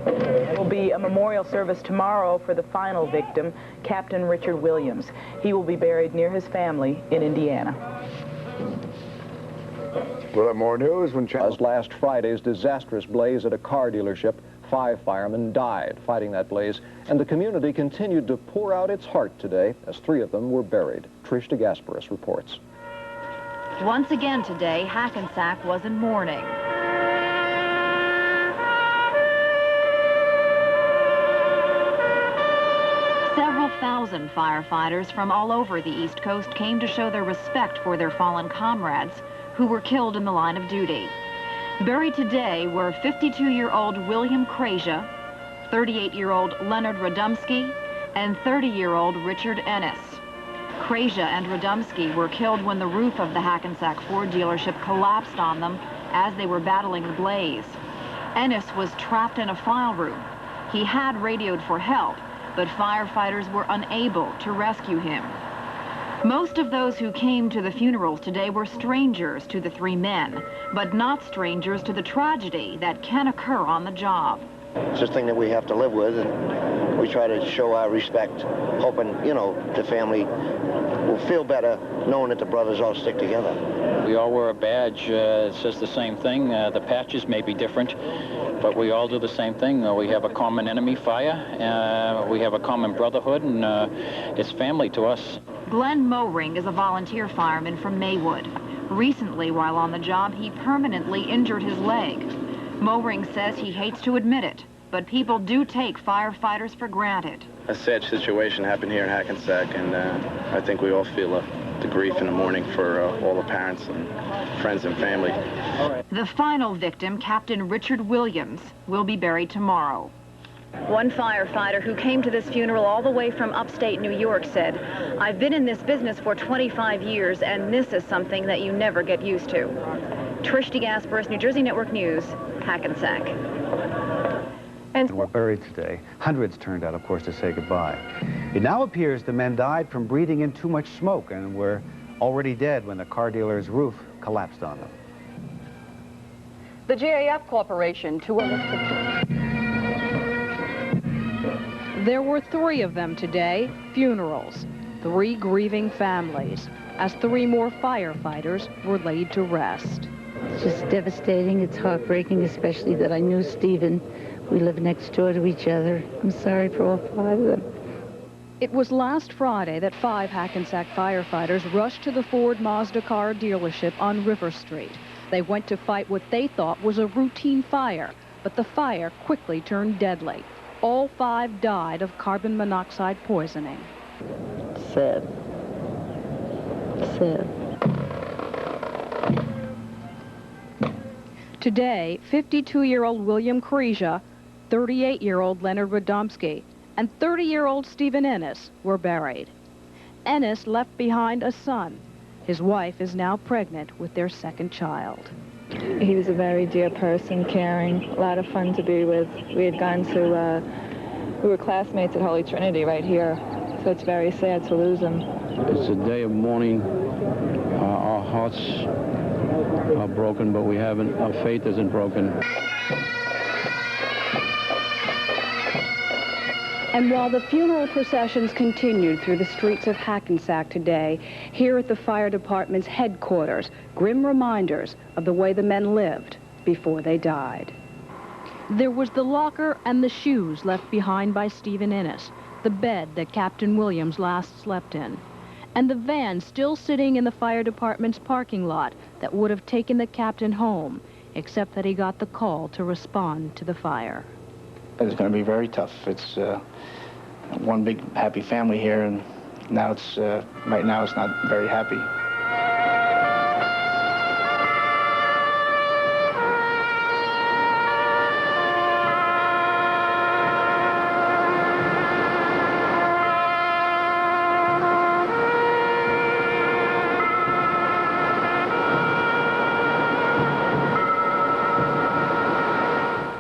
There will be a memorial service tomorrow for the final victim, Captain Richard Williams. He will be buried near his family in Indiana. We'll have more news when As last Friday's disastrous blaze at a car dealership, 5 firemen died fighting that blaze, and the community continued to pour out its heart today as 3 of them were buried. Trish DeGasperis reports. Once again today, Hackensack was in mourning. Several thousand firefighters from all over the East Coast came to show their respect for their fallen comrades who were killed in the line of duty. Buried today were 52-year-old William Krieger, 38-year-old Leonard Radomski, and 30-year-old Richard Ennis. Krieger and Radomski were killed when the roof of the Hackensack Ford dealership collapsed on them as they were battling the blaze. Ennis was trapped in a file room. He had radioed for help, but firefighters were unable to rescue him. Most of those who came to the funerals today were strangers to the 3 men, but not strangers to the tragedy that can occur on the job. It's just a thing that we have to live with, and we try to show our respect, hoping, the family will feel better knowing that the brothers all stick together. We all wear a badge. It says the same thing. The patches may be different, but we all do the same thing. We have a common enemy, fire. We have a common brotherhood, and it's family to us. Glenn Mowring is a volunteer fireman from Maywood. Recently, while on the job, he permanently injured his leg. Mowring says he hates to admit it, but people do take firefighters for granted. A sad situation happened here in Hackensack, and I think we all feel the grief in the morning for all the parents and friends and family. The final victim, Captain Richard Williams, will be buried tomorrow. One firefighter who came to this funeral all the way from upstate New York said, "I've been in this business for 25 years, and this is something that you never get used to." Trish DeGasperis, New Jersey Network News, Hackensack. And were buried today. Hundreds turned out, of course, to say goodbye. It now appears the men died from breathing in too much smoke and were already dead when the car dealer's roof collapsed on them. The GAF Corporation, There were 3 of them today, funerals, 3 grieving families, as 3 more firefighters were laid to rest. It's just devastating. It's heartbreaking, especially that I knew Stephen. We live next door to each other. I'm sorry for all 5 of them. It was last Friday that 5 Hackensack firefighters rushed to the Ford Mazda car dealership on River Street. They went to fight what they thought was a routine fire, but the fire quickly turned deadly. All 5 died of carbon monoxide poisoning. Sad. Sad. Today, 52-year-old William Kreischer, 38-year-old Leonard Radomski, and 30-year-old Stephen Ennis were buried. Ennis left behind a son. His wife is now pregnant with their 2nd child. He was a very dear person, caring, a lot of fun to be with. We had gone to, we were classmates at Holy Trinity right here, so it's very sad to lose him. It's a day of mourning. Our hearts are broken, but we haven't, our faith isn't broken. And while the funeral processions continued through the streets of Hackensack today, here at the fire department's headquarters, grim reminders of the way the men lived before they died. There was the locker and the shoes left behind by Stephen Ennis, the bed that Captain Williams last slept in, and the van still sitting in the fire department's parking lot that would have taken the captain home, except that he got the call to respond to the fire. It's going to be very tough. It's one big happy family here, and now it's right now it's not very happy.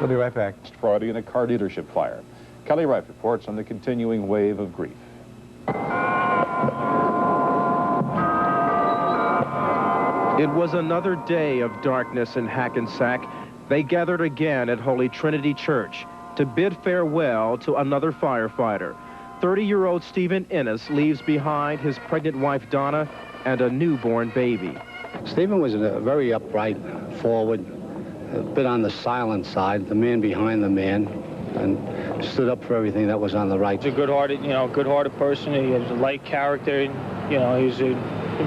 We'll be right back. Friday in a car dealership fire. Kelly Wright reports on the continuing wave of grief. It was another day of darkness in Hackensack. They gathered again at Holy Trinity Church to bid farewell to another firefighter. 30-year-old Stephen Ennis leaves behind his pregnant wife Donna and a newborn baby. Stephen was a very upright, forward, a bit on the silent side, the man behind the man, and stood up for everything that was on the right. He's a good-hearted, good-hearted person. He has a light character. He's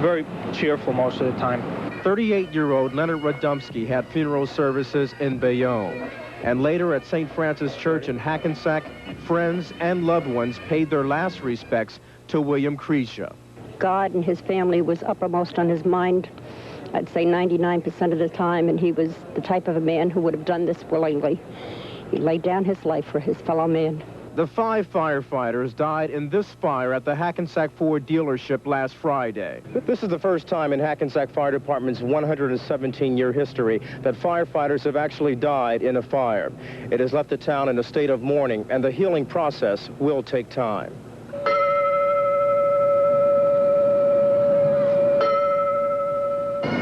very cheerful most of the time. 38-year-old Leonard Radomski had funeral services in Bayonne. And later at St. Francis Church in Hackensack, friends and loved ones paid their last respects to William Kreischer. God and his family was uppermost on his mind, I'd say 99% of the time, and he was the type of a man who would have done this willingly. He laid down his life for his fellow man. The 5 firefighters died in this fire at the Hackensack Ford dealership last Friday. This is the first time in Hackensack Fire Department's 117-year history that firefighters have actually died in a fire. It has left the town in a state of mourning, and the healing process will take time.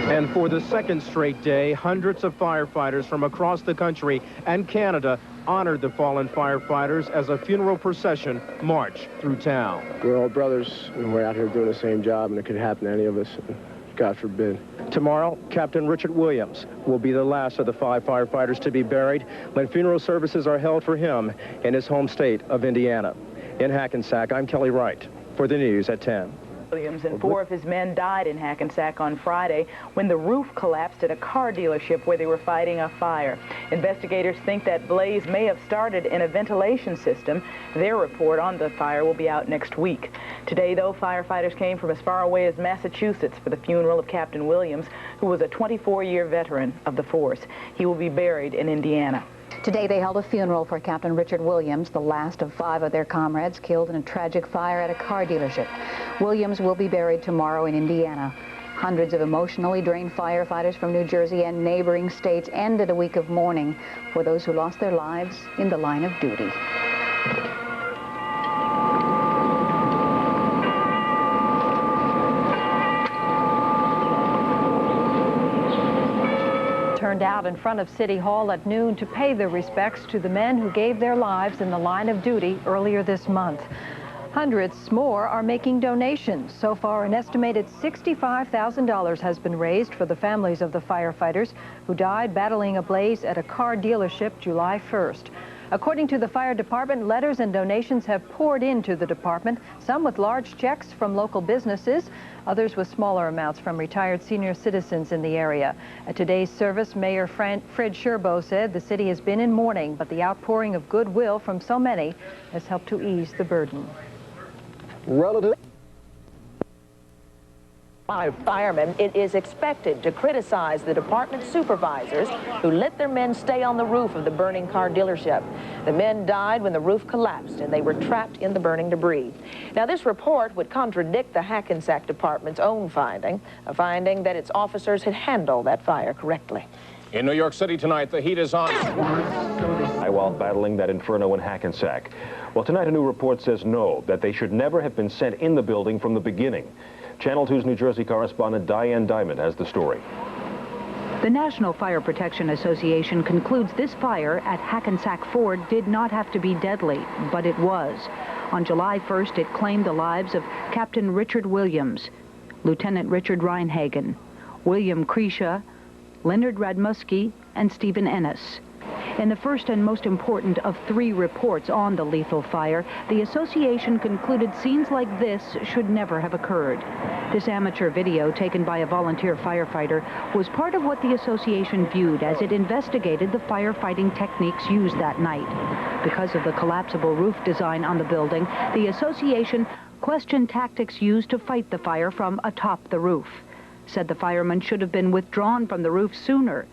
And for the second straight day, hundreds of firefighters from across the country and Canada honored the fallen firefighters as a funeral procession marched through town. We're all brothers, and we're out here doing the same job, and it could happen to any of us, God forbid. Tomorrow, Captain Richard Williams will be the last of the 5 firefighters to be buried when funeral services are held for him in his home state of Indiana. In Hackensack, I'm Kelly Wright for the news at 10. Williams and 4 of his men died in Hackensack on Friday when the roof collapsed at a car dealership where they were fighting a fire. Investigators think that blaze may have started in a ventilation system. Their report on the fire will be out next week. Today, though, firefighters came from as far away as Massachusetts for the funeral of Captain Williams, who was a 24-year veteran of the force. He will be buried in Indiana. Today they held a funeral for Captain Richard Williams, the last of 5 of their comrades killed in a tragic fire at a car dealership. Williams will be buried tomorrow in Indiana. Hundreds of emotionally drained firefighters from New Jersey and neighboring states ended a week of mourning for those who lost their lives in the line of duty. Turned out in front of City Hall at noon to pay their respects to the men who gave their lives in the line of duty earlier this month. Hundreds more are making donations. So far, an estimated $65,000 has been raised for the families of the firefighters who died battling a blaze at a car dealership July 1st. According to the fire department, letters and donations have poured into the department, some with large checks from local businesses, others with smaller amounts from retired senior citizens in the area. At today's service, Mayor Fred Sherbo said the city has been in mourning, but the outpouring of goodwill from so many has helped to ease the burden. Relative 5 firemen, it is expected to criticize the department supervisors who let their men stay on the roof of the burning car dealership. The men died when the roof collapsed and they were trapped in the burning debris. Now, this report would contradict the Hackensack Department's own finding, a finding that its officers had handled that fire correctly. In New York City tonight, the heat is on. While battling that inferno in Hackensack. Well, tonight a new report says no, that they should never have been sent in the building from the beginning. Channel 2's New Jersey correspondent Diane Diamond has the story. The National Fire Protection Association concludes this fire at Hackensack Ford did not have to be deadly, but it was. On July 1st, it claimed the lives of Captain Richard Williams, Lieutenant Richard Reinhagen, William Kreischa, Leonard Radmusky, and Stephen Ennis. In the first and most important of 3 reports on the lethal fire, the association concluded scenes like this should never have occurred. This amateur video, taken by a volunteer firefighter, was part of what the association viewed as it investigated the firefighting techniques used that night. Because of the collapsible roof design on the building, the association questioned tactics used to fight the fire from atop the roof. Said the firemen should have been withdrawn from the roof sooner.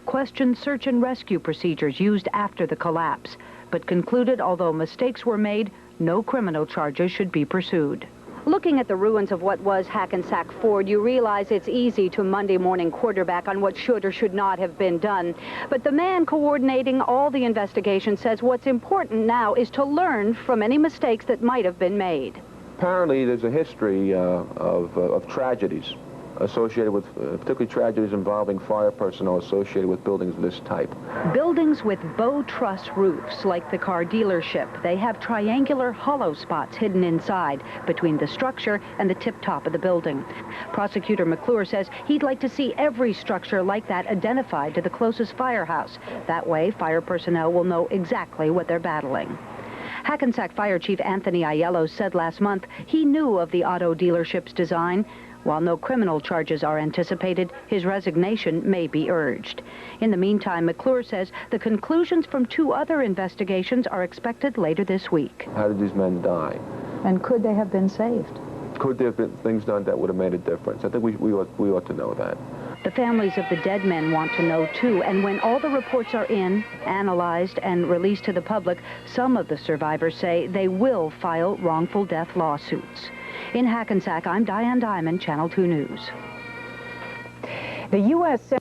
Questioned search and rescue procedures used after the collapse, but concluded although mistakes were made, no criminal charges should be pursued. Looking at the ruins of what was Hackensack Ford, you realize it's easy to Monday morning quarterback on what should or should not have been done. But the man coordinating all the investigation says what's important now is to learn from any mistakes that might have been made. Apparently, there's a history of tragedies associated with, particularly tragedies involving fire personnel associated with buildings of this type. Buildings with bow truss roofs, like the car dealership, they have triangular hollow spots hidden inside between the structure and the tip top of the building. Prosecutor McClure says he'd like to see every structure like that identified to the closest firehouse. That way, fire personnel will know exactly what they're battling. Hackensack Fire Chief Anthony Aiello said last month he knew of the auto dealership's design. While no criminal charges are anticipated, his resignation may be urged. In the meantime, McClure says the conclusions from 2 other investigations are expected later this week. How did these men die? And could they have been saved? Could there have been things done that would have made a difference? I think we ought to know that. The families of the dead men want to know, too, and when all the reports are in, analyzed, and released to the public, some of the survivors say they will file wrongful death lawsuits. In Hackensack, I'm Diane Diamond, Channel 2 News. The U.S.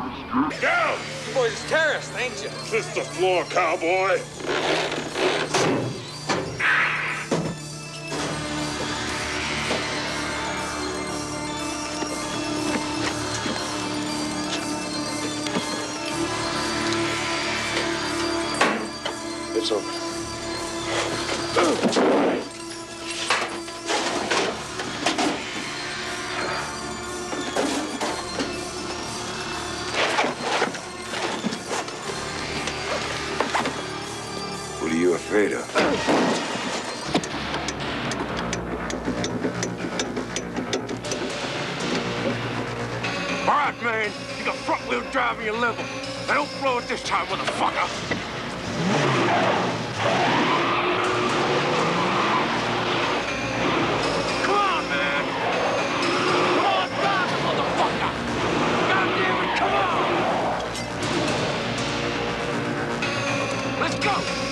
Go! You boys is terrorists, ain't you? Kiss the floor, cowboy. It's over. What are you afraid of? All right, man. You got front wheel drive in your level. Now don't blow it this time, motherfucker. Come on, man. Come on, drive it, motherfucker. God damn it, come on. Let's go.